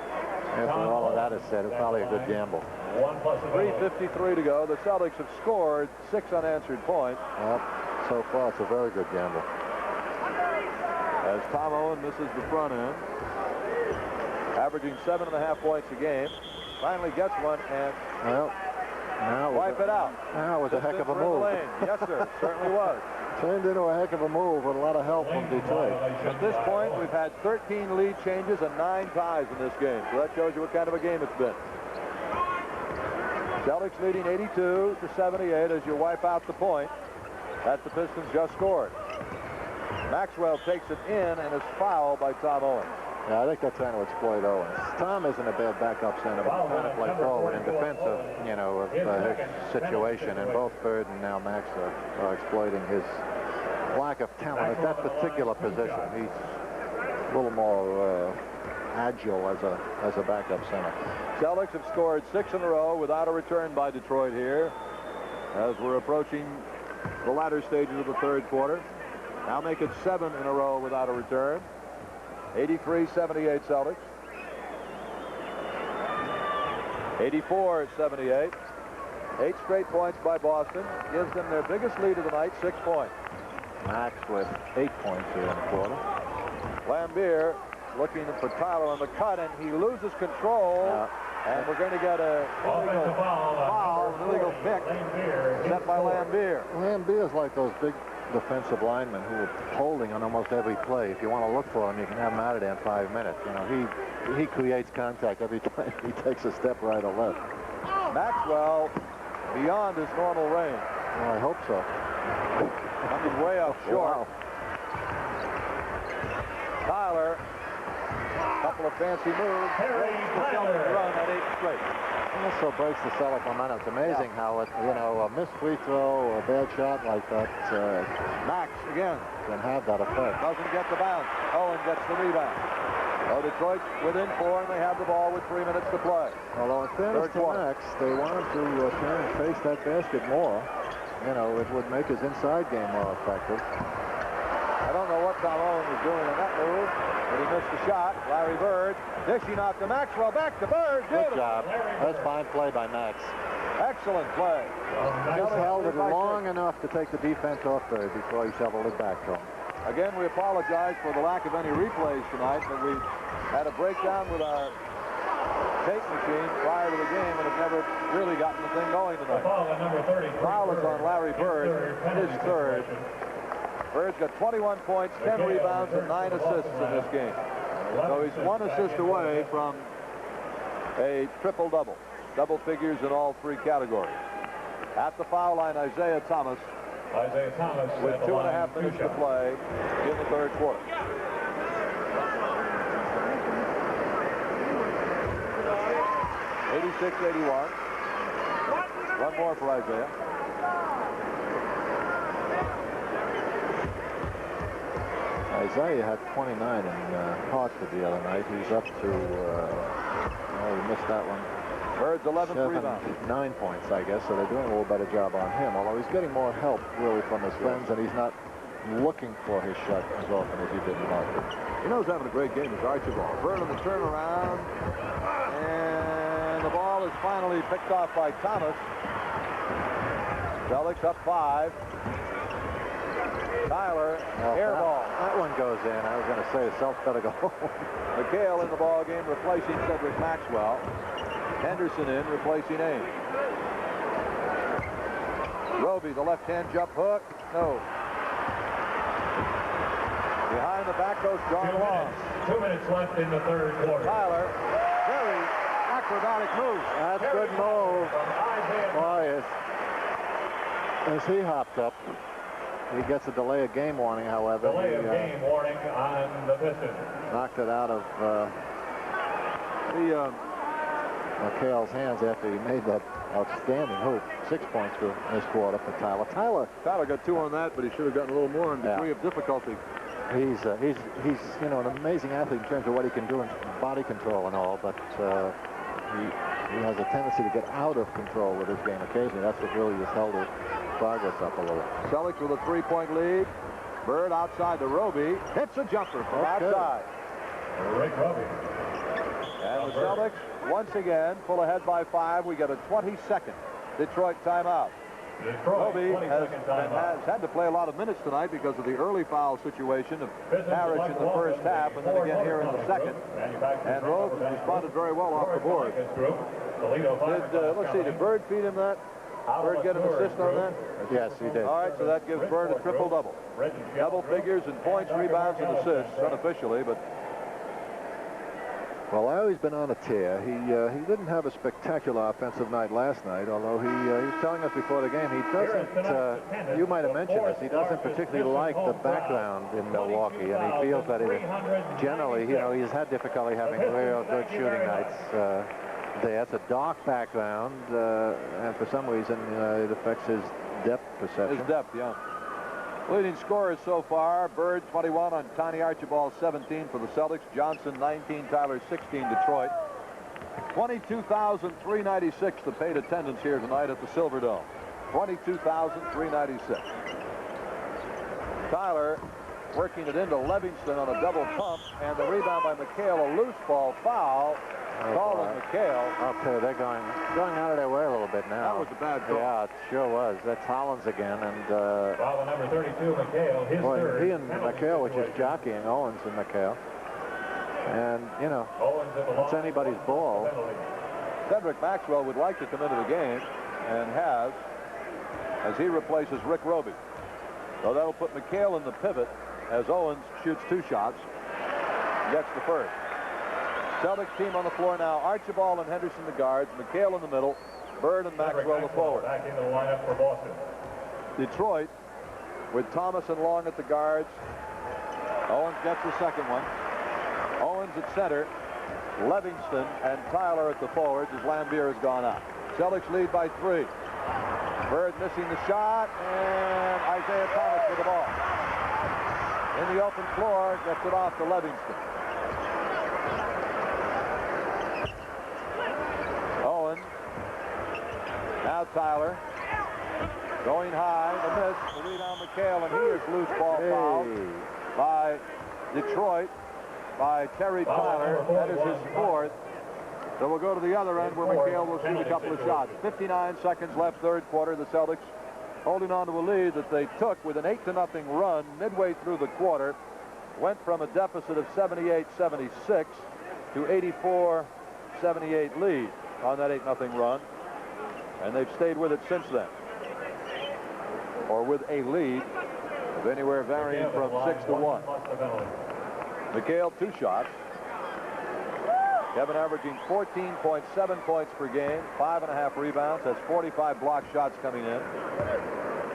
after all of that is said, it's probably a good gamble. 3:53 to go. The Celtics have scored 6 unanswered points. Well, so far it's a very good gamble. As Tom Owen misses the front end, averaging 7.5 points a game, finally gets one and wipe it out. Now it was a heck of a move. Yes, sir, certainly was. Turned into a heck of a move with a lot of help from Detroit. At this point, we've had 13 lead changes and 9 ties in this game, so that shows you what kind of a game it's been. Celtics leading 82-78 as you wipe out the point that the Pistons just scored. Maxwell takes it in and is fouled by Tom Owens. Yeah, I think they're trying to exploit Owens. Tom isn't a bad backup center, but he's trying to play forward and defensive, of his situation. And both Bird and now Max are exploiting his lack of talent at that particular position. He's a little more agile as a backup center. Celtics have scored 6 in a row without a return by Detroit here as we're approaching the latter stages of the third quarter. Now make it 7 in a row without a return. 83-78 Celtics. 84-78. 8 straight points by Boston gives them their biggest lead of the night, 6 points. Max with 8 points here in the quarter. Laimbeer looking for Tyler on the cut, and he loses control. And we're going to get an illegal foul, an illegal pick set by Laimbeer. Laimbeer's like those big defensive linemen who are holding on almost every play. If you want to look for him, you can have him out of there in 5 minutes. He creates contact every time he takes a step right or left. Maxwell beyond his normal range. Well, I hope so. Coming way up short. Wow. Tyler, a couple of fancy moves. Breaks the Celtics run at 8 straight. Also breaks the Celtic momentum. It's amazing how a missed free throw or a bad shot like that Max again can have that effect. Doesn't get the bounce. Owen gets the rebound. So Detroit within 4, and they have the ball with 3 minutes to play. Although in fairness to Max, they wanted to turn and face that basket more. It would make his inside game more effective. I don't know what Tom Owen was doing in that move, but he missed the shot. Larry Bird dishing off to Maxwell, back to Bird. Good job. That's fine play by Max. Excellent play. Just held it long enough to take the defense off Bird before he shoveled it back to him. Again, we apologize for the lack of any replays tonight, but we had a breakdown with our tape machine prior to the game and have never really gotten the thing going tonight. Foul is on Larry Bird, his third. Bird's got 21 points, 10 rebounds, and 9 assists in this game. So he's one assist away from a triple-double. Double figures in all three categories. At the foul line, Isaiah Thomas with 2.5 minutes to play in the third quarter. (86-81). One more for Isaiah. Isaiah had 29 in Hartford the other night. He's up to, he missed that one. Bird's 11th rebound. 9 points, I guess, so they're doing a little better job on him, although he's getting more help, really, from his friends, and he's not looking for his shot as often as he did in Hartford. You know who's having a great game is Archibald. Bird on the turnaround, and the ball is finally picked off by Thomas. Celtics up 5. Tyler, air ball. That one goes in. I was going to say the Celtics better go home. McHale in the ball game, replacing Cedric Maxwell. Henderson in, replacing Ames. Roby, the left-hand jump hook. No. Behind the back goes John Long. 2 minutes left in the third quarter. Tyler, very acrobatic move. That's a good move. Boy, as he hopped up. He gets a delay of game warning, however. Delay of game warning on the Pistons. Knocked it out of McHale's hands after he made that outstanding hoop. 6 points for this quarter for Tyler. Tyler got 2 on that, but he should have gotten a little more in degree of difficulty. He's you know, an amazing athlete in terms of what he can do in body control and all, but he has a tendency to get out of control with his game occasionally. That's what really has held his progress up a little. Celtics with a 3-point lead. Bird outside to Roby. Hits a jumper from outside. Rick Roby. And the Celtics once again pull ahead by 5. We get a 22nd Detroit timeout. Roby has had to play a lot of minutes tonight because of the early foul situation of Parrish in the first half and then again here in the second. And Roby responded very well off the board. Let's see, did Bird feed him that? Bird get an assist on that? Yes, he did. All right, so that gives Bird a triple-double. Double figures in points, rebounds, and assists, unofficially, but... Well, Larry's been on a tear. He didn't have a spectacular offensive night last night, although he was telling us before the game he doesn't, you might have mentioned this, he doesn't particularly like the background in Milwaukee, and he feels that generally, you know, he's had difficulty having real good shooting nights there. It's a dark background, and for some reason it affects his depth perception. His depth, yeah. Leading scorers so far, Bird 21 on Tiny Archibald 17 for the Celtics, Johnson 19, Tyler 16, Detroit. 22,396 the paid attendance here tonight at the Silverdome. 22,396. Tyler working it into Livingston on a double pump, and the rebound by McHale, a loose ball foul. Call on McHale. Okay, they're going out of their way a little bit now. That was a bad call. Yeah, it sure was. That's Hollins again, and Foul number 32, McHale. His third. He and McHale were just jockeying, Owens and McHale. And you know, it's anybody's ball. Cedric Maxwell would like to come into the game, and has, as he replaces Rick Roby. So that'll put McHale in the pivot as Owens shoots 2 shots, gets the first. Celtics team on the floor now. Archibald and Henderson the guards. McHale in the middle. Bird and Maxwell the forward. Back into the lineup for Boston. Detroit with Thomas and Long at the guards. Owens gets the second one. Owens at center. Livingston and Tyler at the forwards as Laimbeer has gone out. Celtics lead by 3. Bird missing the shot, and Isaiah Thomas with the ball. In the open floor, gets it off to Livingston. Now Tyler going high, the miss, the rebound McHale, and here's loose ball foul by Detroit by Terry Tyler. That is his 4th. So we'll go to the other end where McHale will shoot a couple of shots. 59 seconds left, third quarter. The Celtics holding on to a lead that they took with an 8-0 run midway through the quarter. Went from a deficit of 78-76 to 84-78 lead on that 8-0 run. And they've stayed with it since then. Or with a lead of anywhere varying from 6 to 1. McHale 2 shots. Kevin averaging 14.7 points per game, 5.5 rebounds, has 45 block shots coming in.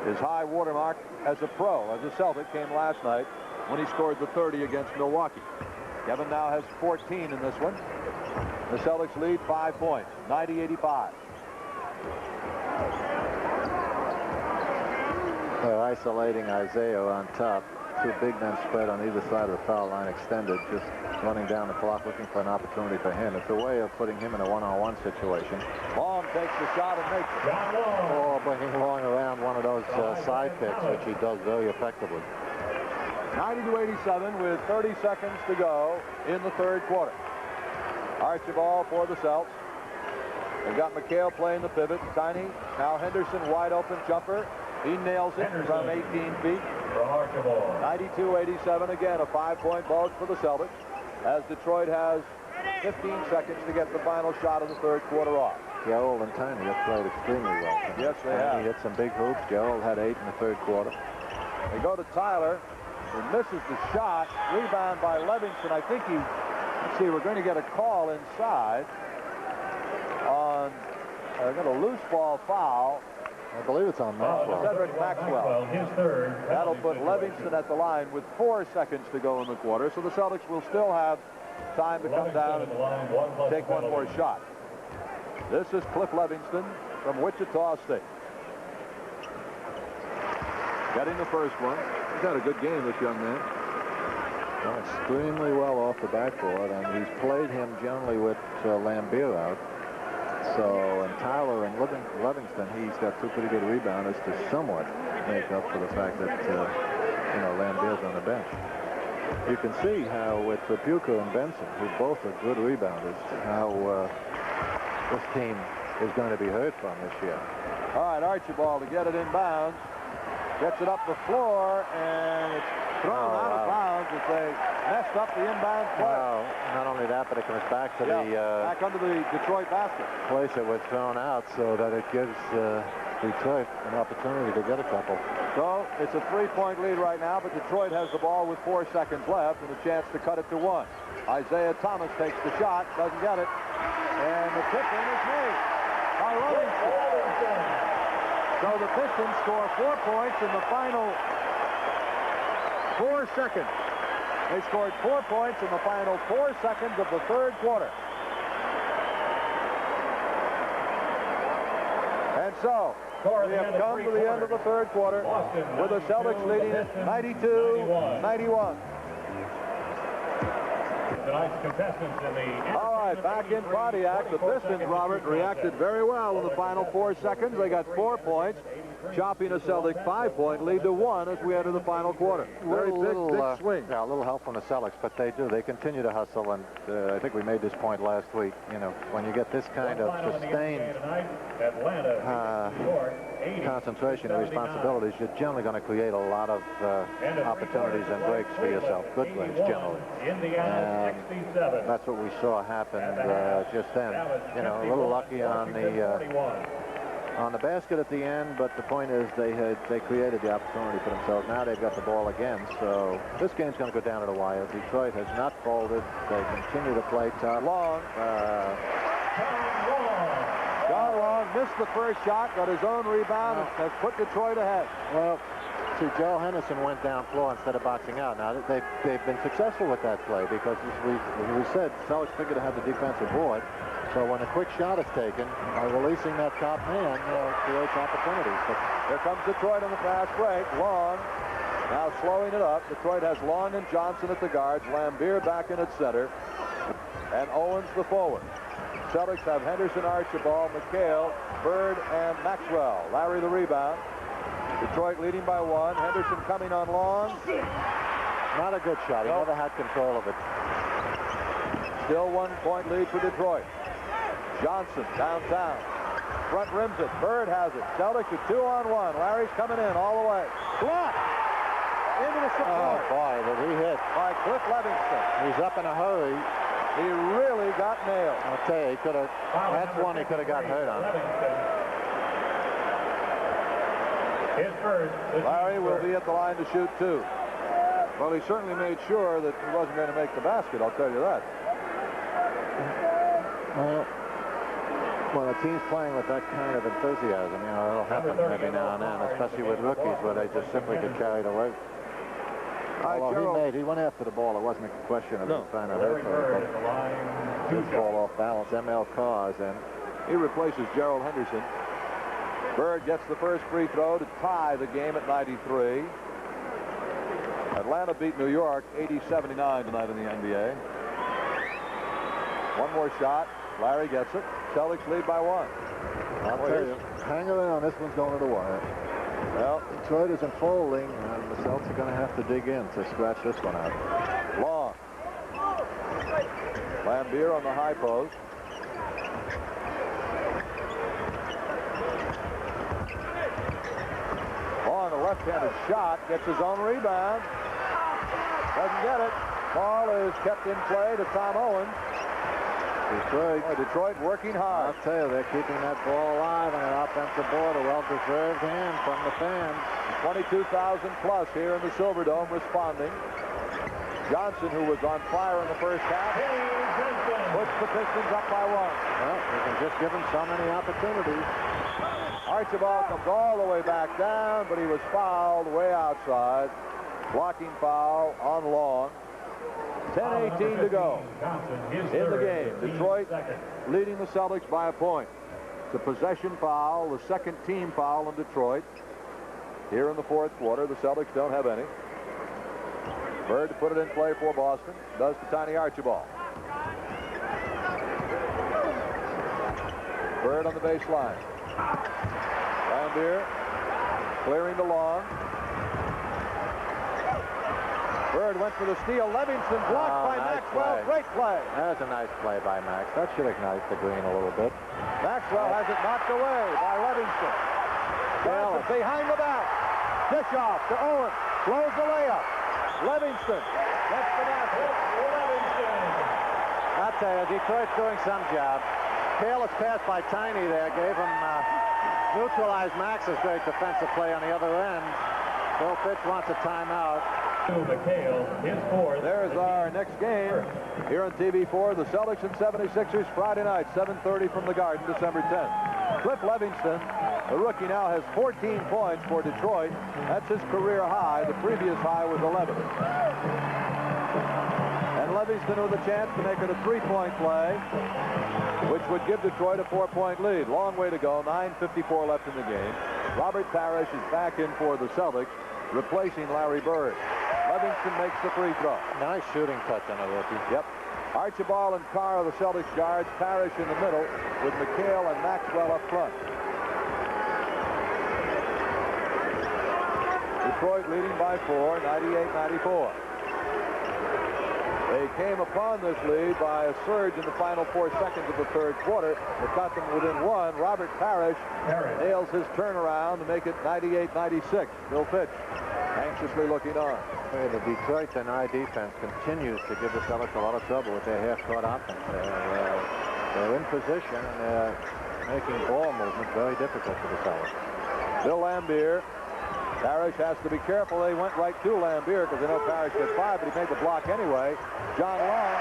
His high watermark as a pro, as a Celtic, came last night when he scored the 30 against Milwaukee. Kevin now has 14 in this one. The Celtics lead 5 points, 90-85. They're isolating Isaiah on top. Two big men spread on either side of the foul line, extended, just running down the clock, looking for an opportunity for him. It's a way of putting him in a one-on-one situation. Long takes the shot and makes it. Or bringing Long around one of those side picks, which he does very effectively. 90-87 with 30 seconds to go in the third quarter. Archibald for the Celts. They've got McHale playing the pivot. Tiny. Now Henderson, wide open jumper. He nails it from 18 feet. 92-87, again, a 5-point bulge for the Celtics, as Detroit has 15 seconds to get the final shot of the third quarter off. Gerald and Tiny have played extremely well. Yes, they have. He hit some big hoops. Gerald had 8 in the third quarter. They go to Tyler, who misses the shot. Rebound by Levingston. I think he, let's see, we're going to get a call inside on, got a loose ball foul. I believe it's on Maxwell. Cedric Maxwell. His third. That'll put Levingston at the line with 4 seconds to go in the quarter. So the Celtics will still have time to come down and take one more shot. This is Cliff Levingston from Wichita State. Getting the first one. He's had a good game, this young man. Done extremely well off the backboard, and he's played him generally with Laimbeer out. So, and Tyler and Levingston, he's got 2 pretty good rebounders to somewhat make up for the fact that, Laimbeer's on the bench. You can see how with Puka and Benson, who both are good rebounders, how this team is going to be heard from this year. All right, Archibald to get it inbounds. Gets it up the floor, and it's thrown out of bounds as they messed up the inbound play. Well, not only that, but it comes back to back under the Detroit basket. Place it was thrown out so that it gives Detroit an opportunity to get a couple. So it's a 3-point lead right now, but Detroit has the ball with 4 seconds left and a chance to cut it to 1. Isaiah Thomas takes the shot, doesn't get it, and the tip-in is made by Livingston. So the Pistons score 4 points in the final 4 seconds. They scored 4 points in the final 4 seconds of the third quarter. And so we have come to the end of the third quarter with the Celtics leading it 92-91. Tonight's contestants in the... All right, back in Pontiac, the Pistons, Robert, reacted very well in the final 4 seconds. They got 4 points, chopping a Celtic 5-point lead to 1 as we enter the final quarter. Very big swing. Yeah, a little help from the Celtics, but they do. They continue to hustle, and I think we made this point last week. You know, when you get this kind of sustained concentration and responsibilities, you're generally going to create a lot of opportunities and breaks for yourself. Good breaks, generally. And that's what we saw happen just then. You know, a little lucky on the basket at the end, but the point is they created the opportunity for themselves. Now they've got the ball again, so this game's going to go down to the wire. Detroit has not folded. They continue to play tough. John Long missed the first shot, got his own rebound, and has put Detroit ahead. Well, see, Joe Henderson went down floor instead of boxing out. Now, they've been successful with that play because, as we said, Celtics figured to have the defensive board. So when a quick shot is taken, releasing that top man creates opportunities. But here comes Detroit on the fast break. Long now slowing it up. Detroit has Long and Johnson at the guards. Laimbeer back in at center. And Owens the forward. Celtics have Henderson, Archibald, McHale, Bird, and Maxwell. Larry the rebound. Detroit leading by 1. Henderson coming on Long. Not a good shot. He never had control of it. Still 1-point lead for Detroit. Johnson downtown. Front rims it. Bird has it. Celtics at 2-on-1. Larry's coming in all the way. Blocked. Into the support. Oh, boy, did he hit. By Cliff Levingston. He's up in a hurry. He really got nailed. I'll tell you, he could have. That's one he could have got hurt on. His first. Larry will be at the line to shoot 2. Well, he certainly made sure that he wasn't going to make the basket, I'll tell you that. Well, when a team's playing with that kind of enthusiasm, you know, it'll happen every now and then, especially with rookies where they just simply get carried away. Although he went after the ball. It wasn't a question of him trying to hurt her, but his ball off balance. ML Cars, and he replaces Gerald Henderson. Bird gets the first free throw to tie the game at 93. Atlanta beat New York 80-79 tonight in the NBA. One more shot. Larry gets it. Celtics lead by 1. I'll tell you, hang around. This one's going to the wire. Well, Detroit is unfolding, and the Celtics are going to have to dig in to scratch this one out. Long. Laimbeer on the high post. Long, a left-handed shot, gets his own rebound. Doesn't get it. Ball is kept in play to Tom Owens. Detroit working hard. I'll tell you, they're keeping that ball alive on an offensive board. A well-deserved hand from the fans. 22,000 plus here in the Silverdome responding. Johnson, who was on fire in the first half, puts the Pistons up by 1. Well, you can just give him so many opportunities. Archibald comes all the way back down, but he was fouled way outside. Blocking foul on Long. 10:18 to go in the game. Detroit leading the Celtics by a point. The possession foul, the second team foul in Detroit. Here in the fourth quarter, the Celtics don't have any. Bird to put it in play for Boston. Does to Tiny Archibald. Bird on the baseline. Laimbeer clearing the Long. Bird went for the steal. Levingston blocked by Maxwell. Play. Great play. That's a nice play by Max. That should ignite the green a little bit. Maxwell has it knocked away by Levingston. Johnson behind the back. Dish off to Owen. Blows the layup. Levingston gets the basket. Levingston. I'll tell you, Detroit's doing some job. Careless pass by Tiny there gave him neutralized Max's great defensive play on the other end. Bill Fitch wants a timeout. There's our next game here on TV4. The Celtics and 76ers Friday night, 7:30 from the Garden, December 10th. Cliff Levingston, the rookie, now has 14 points for Detroit. That's his career high. The previous high was 11. And Levingston with a chance to make it a three-point play, which would give Detroit a 4-point lead. Long way to go. 9:54 left in the game. Robert Parrish is back in for the Celtics, replacing Larry Bird. Levingston makes the free throw. Nice shooting touch on a rookie. Yep. Archibald and Carr are the Celtics guards. Parrish in the middle with McHale and Maxwell up front. Detroit leading by 4, 98-94. They came upon this lead by a surge in the final 4 seconds of the third quarter. It got them within 1. Robert Parrish nails his turnaround to make it 98-96. Bill Fitch anxiously looking on. Hey, the Detroit deny defense continues to give the Celtics a lot of trouble with their half-court offense. They're in position and they're making ball movement very difficult for the Celtics. Bill Laimbeer. Parrish has to be careful. They went right to Laimbeer because they know Parrish gets 5, but he made the block anyway. John Long,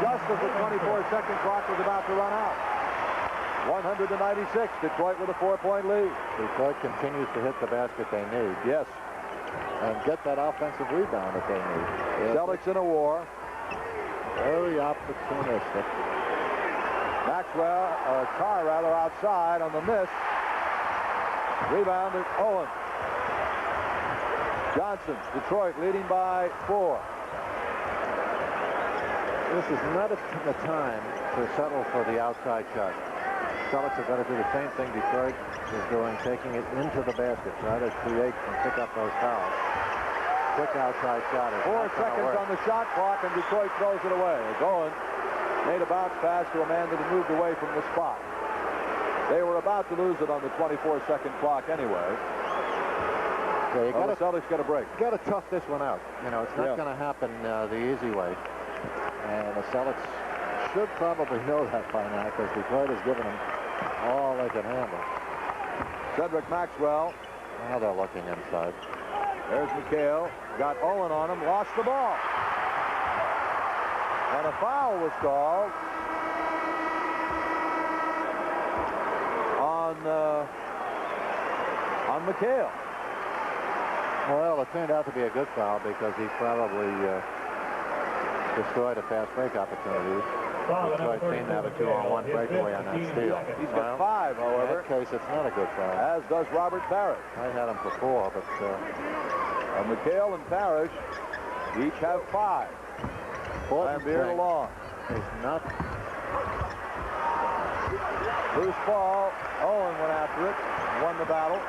just as the 24-second clock was about to run out. 100-96. Detroit with a 4-point lead. Detroit continues to hit the basket they need. Yes. And get that offensive rebound that they need. Celtics in a war. Very opportunistic. Maxwell, Carr rather, outside on the miss. Rebound is Owen. Johnson, Detroit leading by 4. This is not the time to settle for the outside shot. Celtics have got to do the same thing Detroit is doing, taking it into the basket, try to create and pick up those fouls. Quick outside shot. 4 seconds on the shot clock, and Detroit throws it away. As Owen made a bounce pass to a man that had moved away from the spot. They were about to lose it on the 24-second clock anyway. Yeah, the Celtics got a break. You got to tough this one out. You know, it's not going to happen the easy way. And the Celtics should probably know that by now because Detroit has given them all they can handle. Cedric Maxwell. Now they're looking inside. There's McHale. Got Owen on him. Lost the ball. And a foul was called. McHale. Well, it turned out to be a good foul because he probably destroyed a fast break opportunity. Detroit team have a 2-on-1 breakaway on that steal. He's got 5, however. In that case, it's not a good foul. As does Robert Parrish. I had him for 4, but McHale and Parrish each have 5. Laimbeer along. He's not. Loose ball. Owen went after it. Won the battle.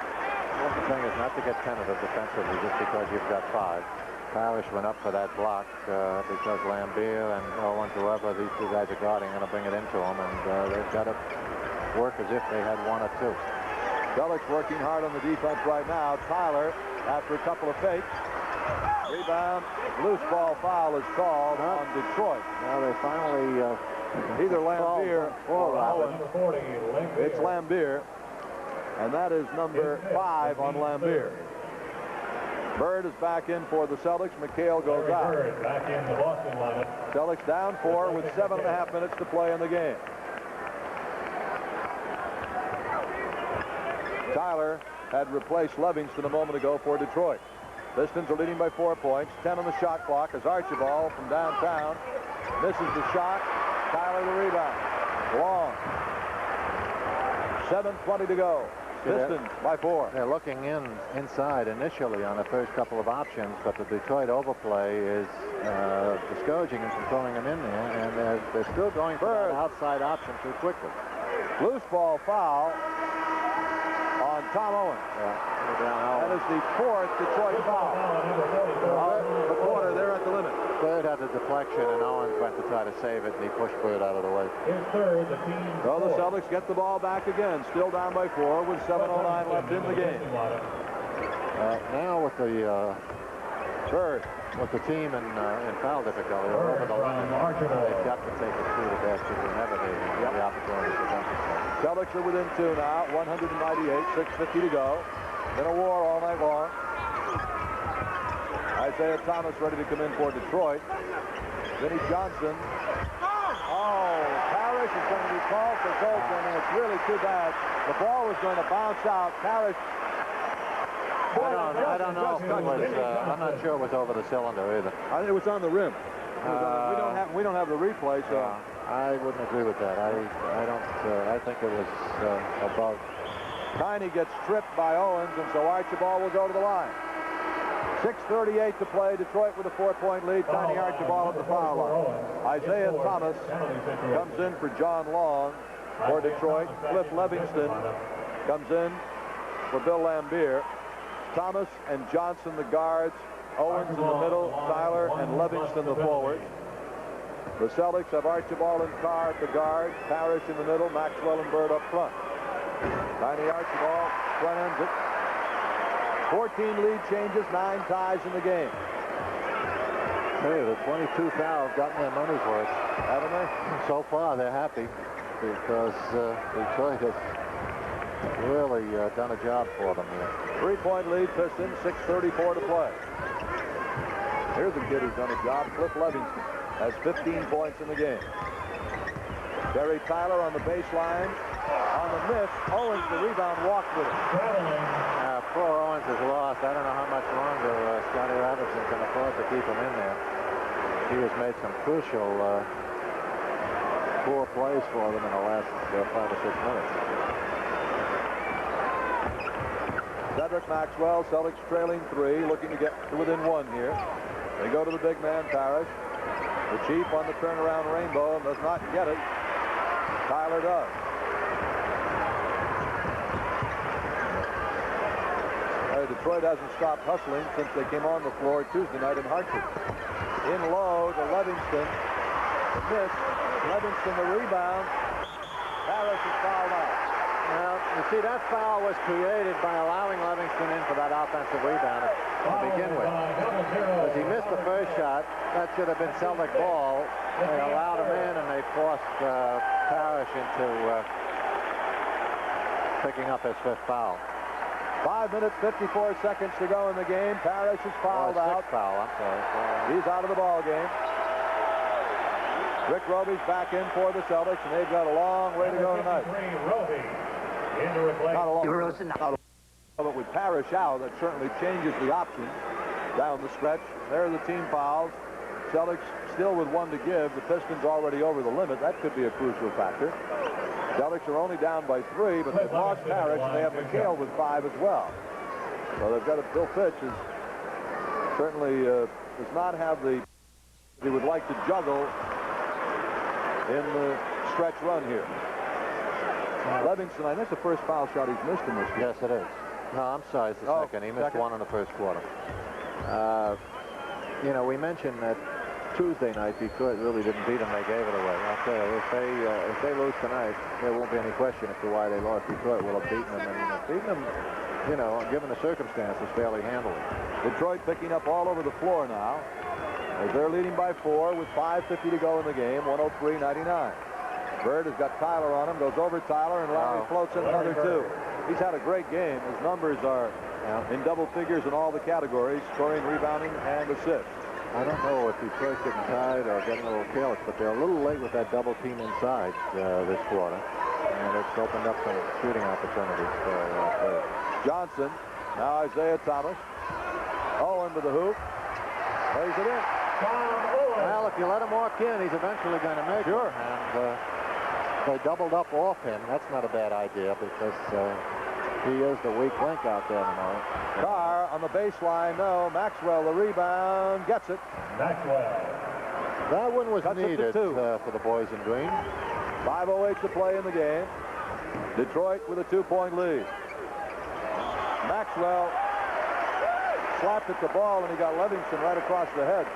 The thing is not to get tentative defensively just because you've got 5. Parrish went up for that block because Laimbeer and Owens, whoever these 2 guys are guarding, are going to bring it into them, and they've got to work as if they had 1 or 2. Celtics working hard on the defense right now. Tyler, after a couple of fakes, rebound, loose ball foul is called on Detroit. Now they finally either Laimbeer or Owens. Number 40, Laimbeer. It's Laimbeer, and that is number 5 on Laimbeer. Bird is back in for the Celtics. McHale goes out. Bird back in the Boston lineup. Celtics down 4 with 7.5 minutes to play in the game. Tyler had replaced Livingston a moment ago for Detroit. Pistons are leading by 4 points. 10 on the shot clock as Archibald from downtown misses the shot. Tyler the rebound. Long. 7:20 to go. Pistons by 4. They're looking inside initially on the first couple of options, but the Detroit overplay is discouraging them from throwing them in there, and they're still going for that outside option too quickly. Loose ball foul on Tom Owens. That is the 4th Detroit foul. The quarter, they're at the limit. Bird had a deflection, and Owens went to try to save it, and he pushed Bird out of the way. His third, the team. So the Celtics get the ball back again, still down by 4 with 7:09 left in the game. Now with the Bird. with the team in foul difficulty over the line, they've got to take it through the basket whenever they have the opportunity to present themselves. Celtics are within 2 now, 198, 6:50 to go. Been a war all night long. Isaiah Thomas ready to come in for Detroit. Vinnie Johnson. Oh, Parrish is going to be called for goaltending. It's really too bad. The ball was going to bounce out. Parrish. I don't know if it was, I'm not sure it was over the cylinder either. I think it was on the rim. We don't have the replay, so I wouldn't agree with that. I think it was above. Tiny gets tripped by Owens, and so Archibald will go to the line. 6:38 to play. Detroit with a 4-point lead. Tiny Archibald at the foul line. Isaiah Thomas comes in for John Long for Detroit. Cliff Livingston comes in for Bill Laimbeer. Thomas and Johnson the guards. Owens in the middle. Tyler and Livingston the forwards. The Celtics have Archibald and Carr at the guard. Parrish in the middle. Maxwell and Bird up front. Tiny Archibald front ends it. 14 lead changes, 9 ties in the game. Hey, the 22 fouls gotten their money's worth, haven't they? So far, they're happy because Detroit has really done a job for them here. 3-point lead, Pistons, 6:34 to play. Here's a kid who's done a job. Cliff Livingston has 15 points in the game. Terry Tyler on the baseline. On the miss, Owens, the rebound, walked with it. Poor Owens is lost. I don't know how much longer Scotty Robinson can afford to keep him in there. He has made some crucial poor plays for them in the last 5 or 6 minutes. Cedric Maxwell, Celtics trailing 3, looking to get to within 1 here. They go to the big man, Parrish. The Chief on the turnaround rainbow and does not get it. Tyler does. Detroit hasn't stopped hustling since they came on the floor Tuesday night in Hartford. In low to Livingston. The miss. Livingston the rebound. Parrish is fouled out. Now, you see, that foul was created by allowing Livingston in for that offensive rebound to begin with. As he missed the first shot, that should have been Celtic ball. They allowed him in, and they forced Parrish into picking up his 5th foul. 5 minutes, 54 seconds to go in the game. Parrish is fouled out. Foul, I'm sorry. He's out of the ball game. Rick Roby's back in for the Celtics, and they've got a long way to go tonight. In to replace. Not a lot. But with Parrish out, that certainly changes the options down the stretch. There are the team fouls. Celtics still with 1 to give. The Pistons already over the limit. That could be a crucial factor. Celtics are only down by 3, but they've lost Parrish, and they have McHale with 5 as well. So they've got a Bill Fitch is certainly does not have the he would like to juggle in the stretch run here. Livingston, I think that's the first foul shot he's missed in this game. Yes, it is. No, I'm sorry, it's the second. He missed one in the first quarter. You know, we mentioned that Tuesday night Detroit really didn't beat them. They gave it away. I'll tell you, if they lose tonight, there won't be any question as to why they lost. Detroit will have beaten them, and beaten them, you know, given the circumstances, fairly handily. Detroit picking up all over the floor now, as they're leading by 4 with 5:50 to go in the game, 103-99. Bird has got Tyler on him, goes over Tyler, and Lowry floats in another 2. He's had a great game. His numbers are in double figures in all the categories, scoring, rebounding, and assists. I don't know if Detroit's getting tired or getting a little careless, but they're a little late with that double team inside this quarter, and it's opened up some shooting opportunities for Johnson, now Isaiah Thomas. Owen to the hoop. Plays it in. Well, if you let him walk in, he's eventually going to make it. Sure. And they doubled up off him. That's not a bad idea because he is the weak link out there tonight. Carr on the baseline. No. Maxwell, the rebound. Gets it. Maxwell. That one was Cuts needed for the boys in green. 5:08 to play in the game. Detroit with a 2-point lead. Maxwell slapped at the ball, and he got Livingston right across the head.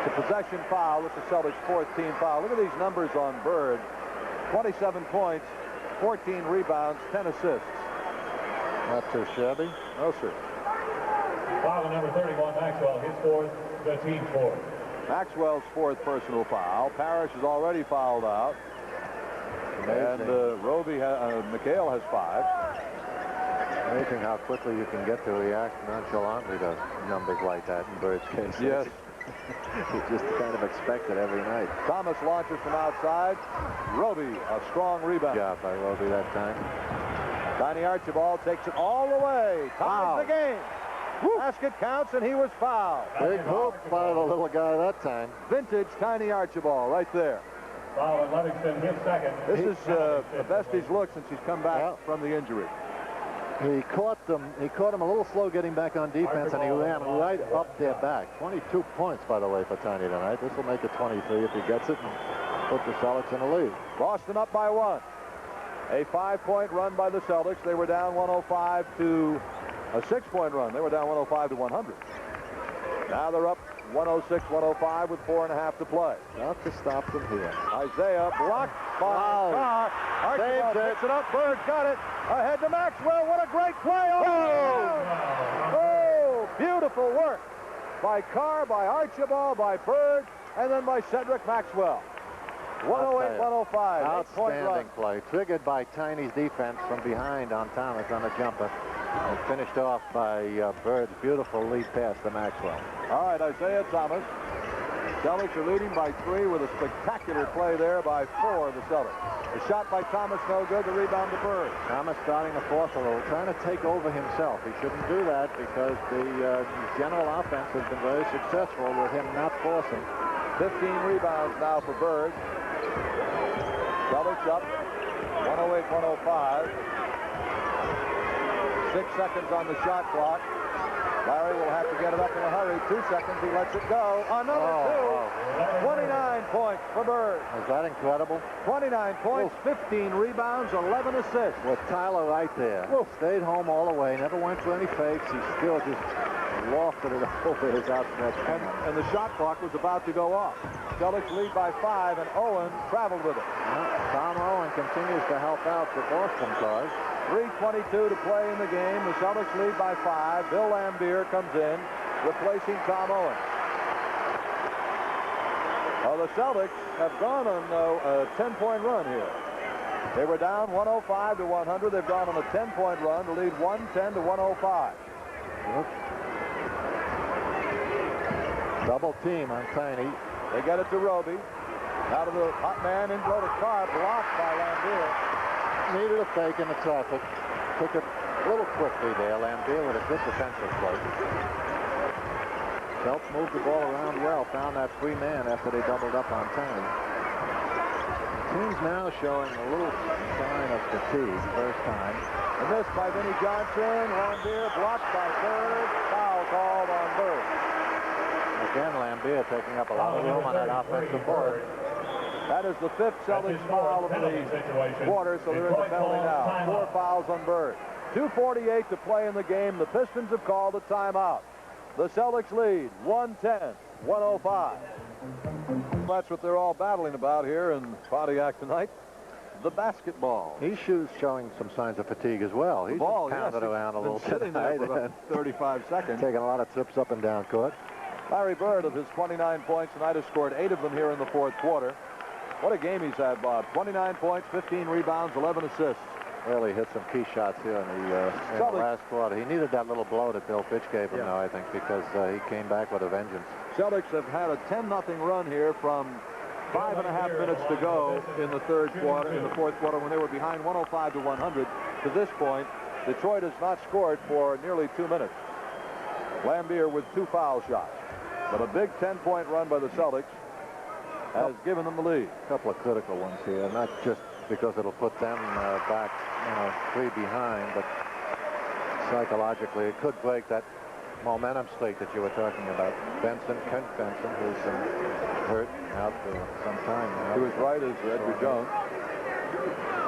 It's a possession foul. It's the Celtics' 4th team foul. Look at these numbers on Bird. 27 points, 14 rebounds, 10 assists. Not too shabby. No, sir. Foul number 31, Maxwell. His 4th, the team 4th. Maxwell's 4th personal foul. Parrish is already fouled out. Amazing. And McHale has 5. Amazing how quickly you can get to react nonchalantly to numbers like that in Bird's case. Yes. You just kind of expect it every night. Thomas launches from outside. Roby, a strong rebound. Yeah, by Roby that time. Tiny Archibald takes it all the way. Ties the game. Basket counts, and he was fouled. Big hoop by the little guy that time. Vintage Tiny Archibald right there. Foul and Livingston, his 2nd. This is the best he's looked since he's come back from the injury. He caught them a little slow getting back on defense, and he ran right up their back. 22 points, by the way, for Tiny tonight. This will make it 23 if he gets it and put the Celtics in the lead. Boston up by 1. A 5-point run by the Celtics. They were down 105 to a 6-point run. They were down 105 to 100. Now they're up 106-105 with 4.5 to play. Not to stop them here. Isaiah blocked by Carr. Archibald picks it up. Bird got it. Ahead to Maxwell. What a great play. Oh, beautiful work by Carr, by Archibald, by Bird, and then by Cedric Maxwell. 108-105. Outstanding play. Triggered by Tiny's defense from behind on Thomas on a jumper. And finished off by Bird's beautiful lead pass to Maxwell. All right, Isaiah Thomas. Celtics are leading by 3 with a spectacular play there by 4 of the Celtics. The shot by Thomas no good. The rebound to Bird. Thomas starting to force a little, trying to take over himself. He shouldn't do that because the general offense has been very successful with him not forcing. 15 rebounds now for Bird. Celtics up 108-105. 6 seconds on the shot clock. Larry will have to get it up in a hurry. 2 seconds. He lets it go. Another 2. 29 points for Bird. Is that incredible? 29 points, 15 rebounds, 11 assists. With Tyler right there. Stayed home all the way. Never went for any fakes. He still just lofted it over his outstretched hand. And the shot clock was about to go off. Celtics lead by 5, and Owen traveled with it. Tom Owen continues to help out the Boston cause. 3:22 to play in the game. The Celtics lead by 5. Bill Laimbeer comes in, replacing Tom Owen. Well, the Celtics have gone on a 10-point run here. They were down 105 to 100. They've gone on a 10-point run to lead 110 to 105. Double team on Tiny. They get it to Roby. Out of the hot man, in go to Carr, blocked by Laimbeer. needed a fake in the traffic. Took it a little quickly there. Laimbeer with a good defensive play. Phelps moved the ball around well. Found that free man after they doubled up on Tony. Team's now showing a little sign of fatigue. First time. And this by Vinnie Johnson. Laimbeer blocked by Bird. Foul called on Bird. Again, Laimbeer taking up a lot of room on that offensive board. That is the fifth Celtics foul of the quarter, so they're in the penalty now. 4 fouls on Bird. 2:48 to play in the game. The Pistons have called a timeout. The Celtics lead 110-105. That's what they're all battling about here in Pontiac tonight. The basketball. He's showing some signs of fatigue as well. He's pounded around a little bit. Sitting there for about 35 seconds. Taking a lot of trips up and down court. Larry Bird, of his 29 points tonight, has scored 8 of them here in the fourth quarter. What a game he's had, Bob. 29 points, 15 rebounds, 11 assists. Really hit some key shots here in the last quarter. He needed that little blow that Bill Fitch gave him, though, I think, because he came back with a vengeance. Celtics have had a 10-0 run here from 5.5 minutes to go in the fourth quarter, when they were behind 105-100. To this point, Detroit has not scored for nearly 2 minutes. Laimbeer with 2 foul shots. But a big 10-point run by the Celtics has given them the lead. A couple of critical ones here, not just because it'll put them back, 3 behind, but psychologically it could break that momentum streak that you were talking about. Kent Benson, who's hurt out for some time now. He was right as Edgar Jones.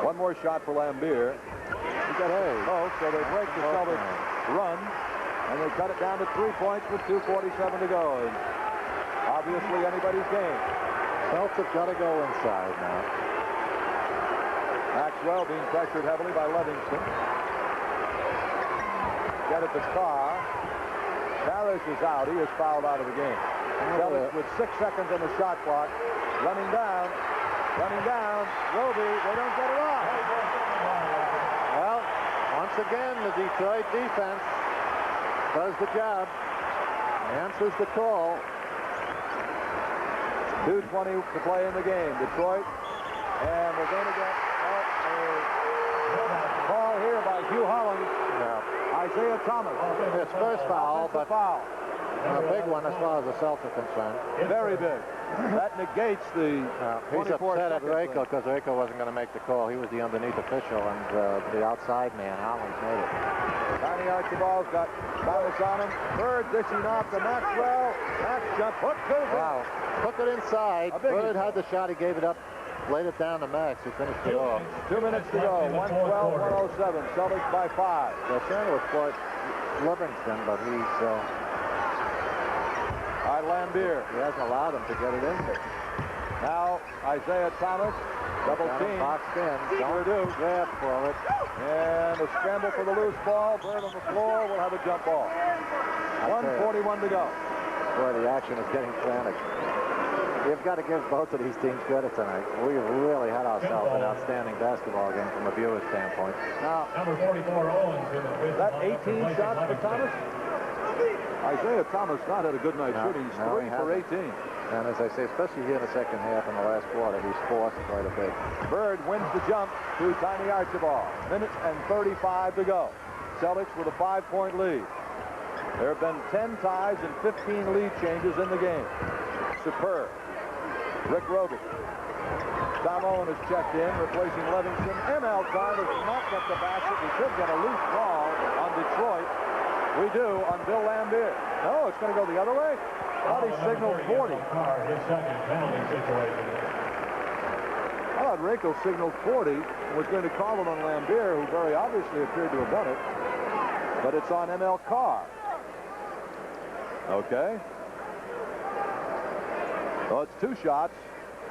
One more shot for Laimbeer. He got so they break the Celtics run, and they cut it down to 3 points with 2:47 to go. And obviously anybody's game. Celtics have got to go inside now. Maxwell being pressured heavily by Livingston. Get it to Carr. Parrish is out. He is fouled out of the game. Celtics with 6 seconds on the shot clock. Running down. Roby, they don't get it off. Well, once again, the Detroit defense does the job. Answers the call. 2:20 to play in the game. Detroit. And we're going to get a call here by Hugh Holland. Isaiah Thomas. His first foul, but foul. A big one as far as the Celtics are concerned. Very big. That negates the he's upset at Rayco because Rayco wasn't going to make the call. He was the underneath official, and the outside man, Holland's made it. Tiny Archibald's got Thomas on him. Bird dishing off to Maxwell. Max jump hook. Wow. Took it inside. Bird had the shot. He gave it up. Laid it down to Max, who finished it off. 2 minutes to go. 112-107. Celtics by 5. They're trying to exploit Livingston, but he's... All right, Laimbeer. He hasn't allowed him to get it in there. Now, Isaiah Thomas. Double team. Boxed in. Don't do. Grab for it. And a scramble for the loose ball. Bird on the floor. We'll have a jump ball. 1:41 to go. Boy, the action is getting frantic. You've got to give both of these teams credit tonight. We really had ourselves an outstanding basketball game from a viewer's standpoint. Now, number 44 Owens. That 18 shots for Thomas? Isaiah Thomas not had a good night shooting. He's 3 for 18. And as I say, especially here in the second half in the last quarter, he's forced quite a bit. Bird wins the jump to Tiny Archibald. Minute and 35 to go. Celtics with a 5-point lead. There have been 10 ties and 15 lead changes in the game. Superb. Rick Roby. Tom Owen is checked in, replacing Livingston. ML Card has not got the basket. We should get a loose ball on Detroit. We do on Bill Laimbeer. No, it's going to go the other way. I thought he signaled 40. His second penalty situation. I thought Rayco signaled 40 and was going to call it on Laimbeer, who very obviously appeared to have done it. But it's on ML Carr. Okay. Well, it's 2 shots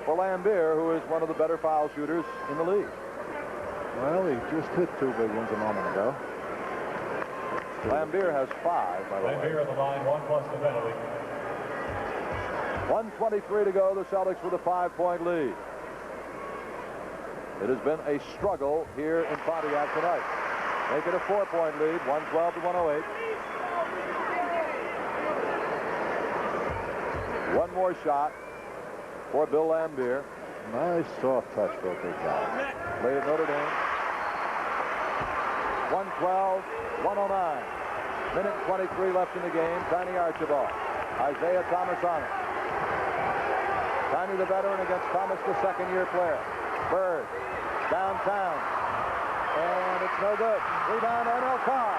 for Laimbeer, who is one of the better foul shooters in the league. Well, he just hit 2 big ones a moment ago. Laimbeer has 5, by the way. Laimbeer at the line, 1 plus the penalty. 1:23 to go. The Celtics with a 5-point lead. It has been a struggle here in Pontiac tonight. Make it a 4-point lead, 112-108. One more shot for Bill Laimbeer. Nice soft touch for a big guy. Played at Notre Dame. 112, 109. Minute 23 left in the game. Tiny Archibald. Isaiah Thomas on it. Tiny the veteran against Thomas the second-year player. Bird downtown. And it's no good. Rebound, N.L. Carr.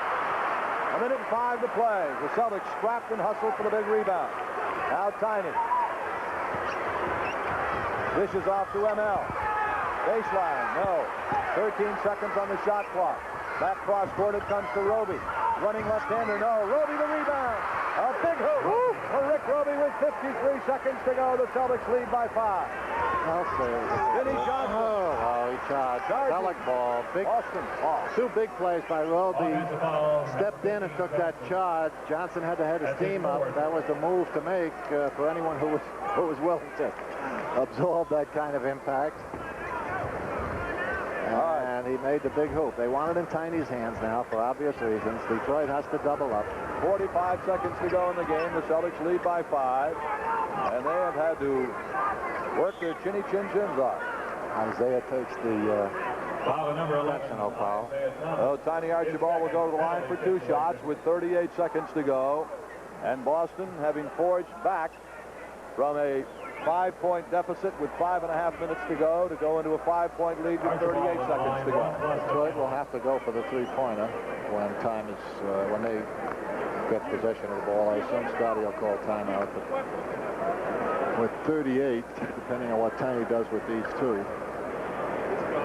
1 minute and 5 to play. The Celtics scrapped and hustled for the big rebound. Now Tiny. Dishes off to ML. Baseline, no. 13 seconds on the shot clock. Back cross court, it comes to Roby. Running left-hander, no. Roby the rebound. A big hoop for Rick Roby with 53 seconds to go. The Celtics lead by 5. Vinny Johnson. Oh, he charged. Celtic ball. Big, Boston ball. 2 big plays by Roby. Stepped in and took that charge. Johnson had to head his team up. That was the move to make for anyone who was willing to absorb that kind of impact. And he made the big hoop. They want it in Tiny's hands now for obvious reasons. Detroit has to double up. 45 seconds to go in the game. The Celtics lead by 5. And they have had to work their chin-chins off. Isaiah takes the Foul number 11. intentional foul. Oh, Tiny Archibald will go to the line for 2 shots with 38 seconds to go. And Boston, having forged back from a 5-point deficit with 5.5 minutes to go into a 5-point lead with 38 seconds to go. Detroit will have to go for the 3-pointer when time is when they get possession of the ball. I assume Scotty will call timeout, but with 38, depending on what Tiny does with these 2,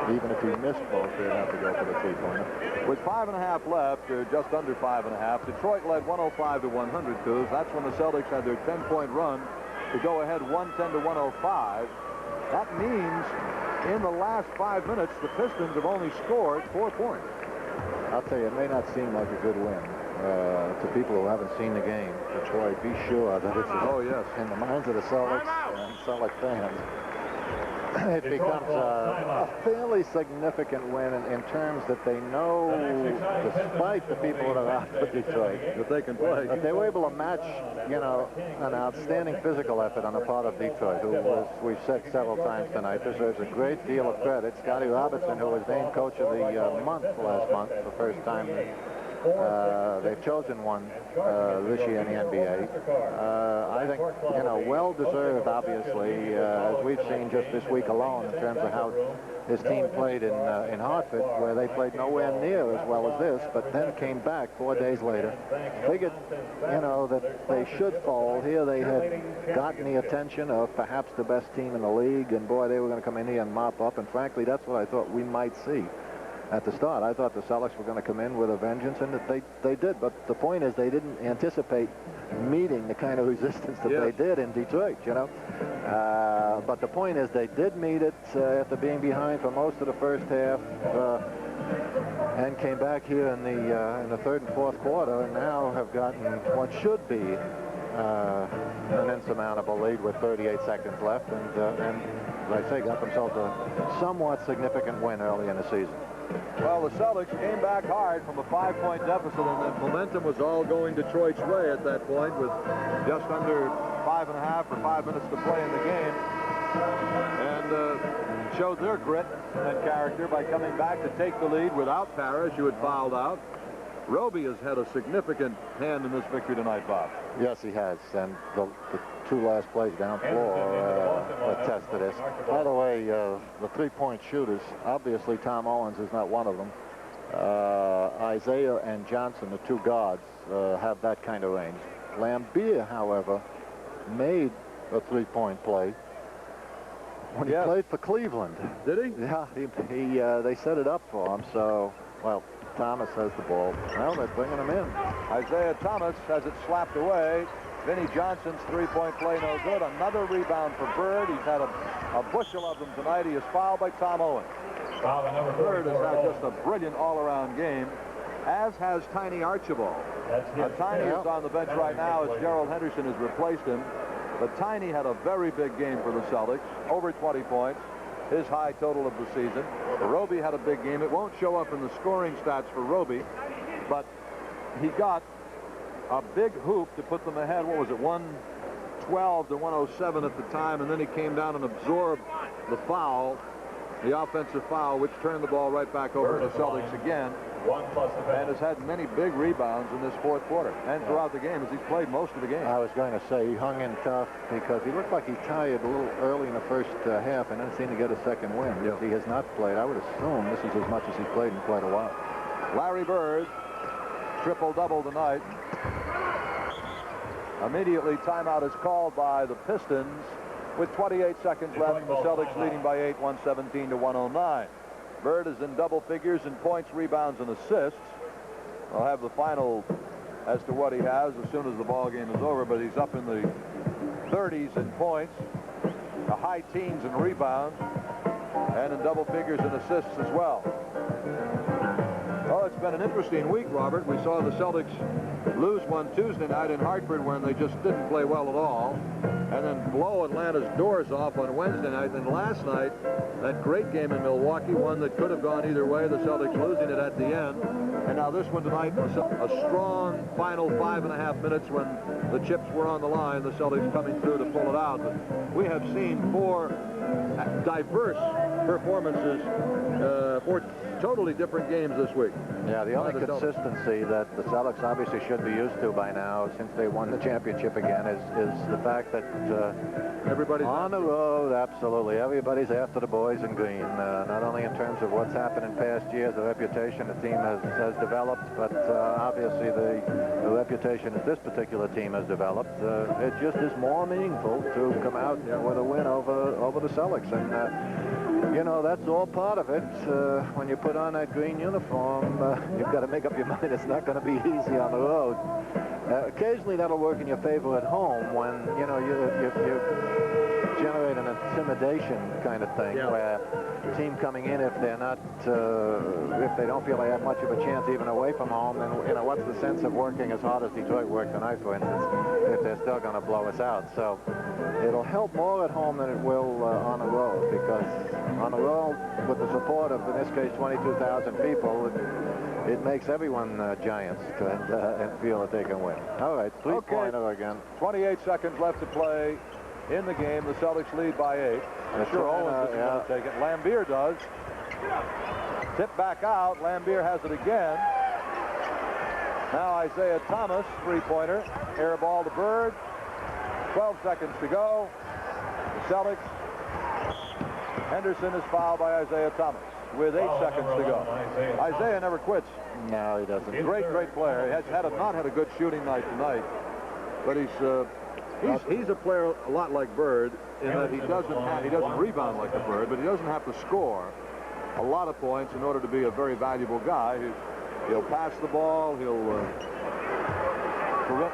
even if he missed both, they'd have to go for the 3-pointer. With 5.5 left, or just under 5.5, Detroit led 105 to 102. That's when the Celtics had their 10-point run to go ahead 110 to 105. That means in the last 5 minutes, the Pistons have only scored 4 points. I'll tell you, it may not seem like a good win to people who haven't seen the game. But boy, be sure that it's in the minds of the Celtics and Celtic fans. It becomes a fairly significant win in terms that they know, despite the people that are out for Detroit, that they can play. That they were able to match, you know, an outstanding physical effort on the part of Detroit, who was, we've said several times tonight, deserves a great deal of credit. Scotty Robertson, who was named coach of the month last month, the first time they've chosen one this year in the NBA. I think, you know, well-deserved, obviously, as we've seen just this week alone in terms of how his team played in Hartford, where they played nowhere near as well as this, but then came back 4 days later. Figured, you know, that they should fall. Here they had gotten the attention of perhaps the best team in the league, and boy, they were going to come in here and mop up, and frankly, that's what I thought we might see. At the start, I thought the Celtics were going to come in with a vengeance, and that they did. But the point is, they didn't anticipate meeting the kind of resistance that they did in Detroit, you know. But the point is, they did meet it after being behind for most of the first half, and came back here in the third and fourth quarter, and now have gotten what should be an insurmountable lead with 38 seconds left, and as I say, got themselves a somewhat significant win early in the season. Well, the Celtics came back hard from a 5-point deficit, and the momentum was all going Detroit's way at that point with just under 5.5 or 5 minutes to play in the game, and showed their grit and character by coming back to take the lead without Parrish, who had fouled out. Roby has had a significant hand in this victory tonight, Bob. Yes, he has, and the 2 last plays down floor attest to this. By the way, the 3-point shooters, obviously Tom Owens is not one of them. Isaiah and Johnson, the 2 guards, have that kind of range. Laimbeer, however, made a 3-point play when he played for Cleveland. Did he? Yeah, they set it up for him, so, well, Thomas has the ball. Well, they're bringing him in. Isaiah Thomas has it slapped away. Vinny Johnson's 3-point play no good. Another rebound for Bird. He's had a bushel of them tonight. He is fouled by Tom Owens. Bird has had just a brilliant all-around game, as has Tiny Archibald. Tiny is on the bench right now as Gerald Henderson has replaced him. But Tiny had a very big game for the Celtics, over 20 points, his high total of the season. Roby had a big game. It won't show up in the scoring stats for Roby, but he got a big hoop to put them ahead. What was it, 112 to 107 at the time, and then he came down and absorbed the foul, the offensive foul, which turned the ball right back over to the Celtics again. 1+ the and penalty. has had many big rebounds in this fourth quarter and throughout the game as he's played most of the game. I was going to say he hung in tough because he looked like he tired a little early in the first half and then seemed to get a second win. Yeah. He has not played. I would assume this is as much as he's played in quite a while. Larry Bird, triple-double tonight. Immediately, timeout is called by the Pistons with 28 seconds left. The Celtics leading by 8, 117 to 109. Bird is in double figures in points, rebounds, and assists. I'll have the final as to what he has as soon as the ball game is over, but he's up in the 30s in points, the high teens in rebounds, and in double figures in assists as well. Well, it's been an interesting week, Robert. We saw the Celtics lose one Tuesday night in Hartford when they just didn't play well at all, and then blow Atlanta's doors off on Wednesday night. And then last night, that great game in Milwaukee, one that could have gone either way, the Celtics losing it at the end. And now this one tonight, a strong final 5.5 minutes when the chips were on the line, the Celtics coming through to pull it out. But we have seen 4 diverse performances, 4 totally different games this week. Yeah, the only consistency that the Celtics obviously should be used to by now since they won the championship again is the fact that everybody's on the road. Absolutely, everybody's after the boys in green, not only in terms of what's happened in past years, the reputation the team has developed, but obviously the reputation that this particular team has developed. It just is more meaningful to come out with a win over the Celtics, and you know, that's all part of it. When you put on that green uniform, you've got to make up your mind it's not going to be easy on the road. Occasionally that'll work in your favor at home when, you know, you generate an intimidation kind of thing, where the team coming in, if they're not, if they don't feel they have much of a chance even away from home, then, you know, what's the sense of working as hard as Detroit worked tonight, for instance, if they're still going to blow us out? So it'll help more at home than it will on the road, because on the road, with the support of, in this case, 22,000 people, it makes everyone giants and feel that they can win. All right, three-pointer again. 28 seconds left to play in the game. The Celtics lead by 8. I'm sure Owens isn't going to take it. Laimbeer does. Tip back out. Laimbeer has it again. Now Isaiah Thomas, three-pointer. Air ball to Bird. 12 seconds to go. The Celtics. Henderson is fouled by Isaiah Thomas with 8 seconds to go. Isaiah never quits. No, he doesn't. Great player. He has not had a good shooting night tonight, but he's a player a lot like Bird in that he doesn't rebound like the Bird, but he doesn't have to score a lot of points in order to be a very valuable guy. He'll pass the ball. He'll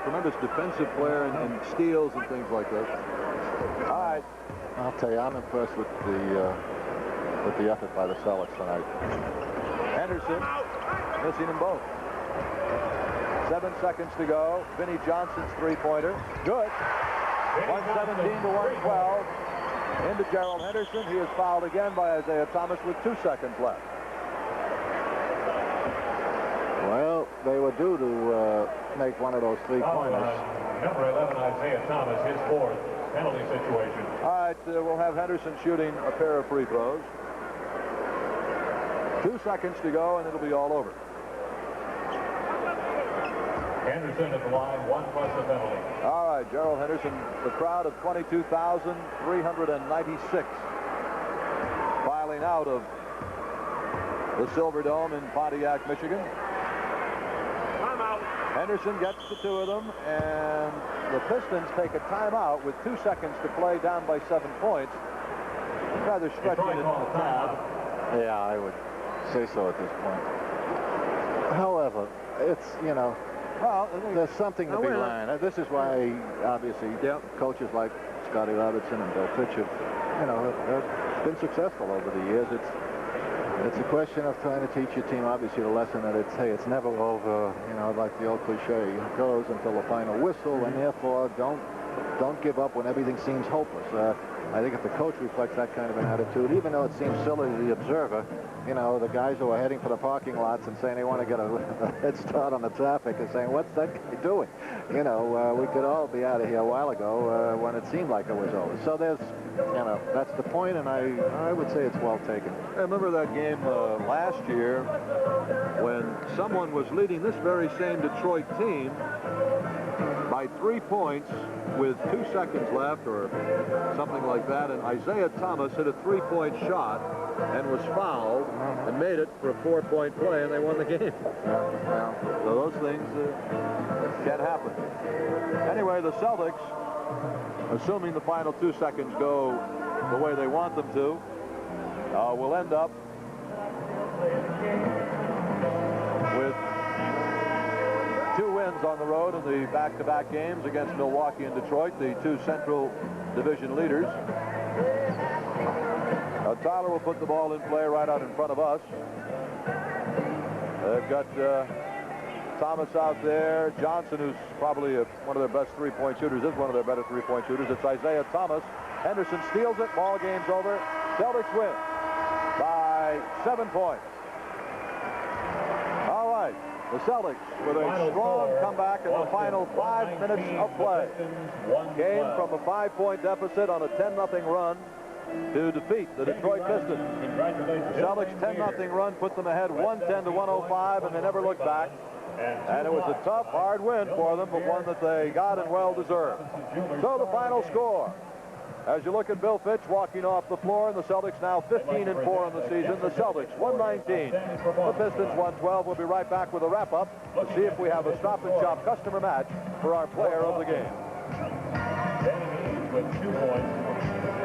tremendous defensive player and steals and things like this. All right. I'll tell you, I'm impressed with the effort by the Celtics tonight. Henderson missing them both. 7 seconds to go. Vinnie Johnson's three-pointer. Good. 117 to 112. Into Gerald Henderson. He is fouled again by Isaiah Thomas with 2 seconds left. Well, they were due to make one of those three-pointers. Number 11, Isaiah Thomas, his 4th penalty situation. All right, we'll have Henderson shooting a pair of free throws. 2 seconds to go, and it'll be all over. Henderson at the line, 1+ the penalty. All right, Gerald Henderson, the crowd of 22,396 filing out of the Silver Dome in Pontiac, Michigan. Henderson gets the 2 of them, and the Pistons take a timeout with 2 seconds to play, down by 7 points. Rather stretching it in the tab. Yeah, I would say so at this point. However, it's, you know, well, there's something to be learned. This is why, obviously, coaches like Scotty Robertson and Bill Fitch have, you know, have been successful over the years. It's a question of trying to teach your team, obviously, the lesson that it's never over, you know, like the old cliche, it goes until the final whistle, and therefore don't don't give up when everything seems hopeless. I think if the coach reflects that kind of an attitude, even though it seems silly to the observer, you know, the guys who are heading for the parking lots and saying they want to get a head start on the traffic are saying, what's that guy doing? You know, we could all be out of here a while ago when it seemed like it was over. So there's, you know, that's the point, and I would say it's well taken. I remember that game last year when someone was leading this very same Detroit team by 3 points with 2 seconds left or something like that, and Isaiah Thomas hit a 3-point shot and was fouled and made it for a 4-point play, and they won the game. So those things can happen. Anyway, the Celtics, assuming the final 2 seconds go the way they want them to, will end up with 2 wins on the road in the back-to-back games against Milwaukee and Detroit, the 2 Central Division leaders. Tyler will put the ball in play right out in front of us. They've got Thomas out there. Johnson, who's probably one of their best three-point shooters, is one of their better three-point shooters. It's Isaiah Thomas. Henderson steals it. Ball game's over. Celtics win by 7 points. All right. The Celtics with a strong comeback in the final 5 minutes of play. Game from a 5-point deficit on a 10-0 run to defeat the Detroit Pistons. The Celtics' 10-0 run put them ahead 110 to 105, and they never looked back. And it was a tough, hard win for them, but one that they got and well deserved. So the final score. As you look at Bill Fitch walking off the floor, and the Celtics now 15-4 in the season. The Celtics 119. The Pistons 112. We'll be right back with a wrap-up to see if we have a stop-and-shop customer match for our player of the game. With 2 points.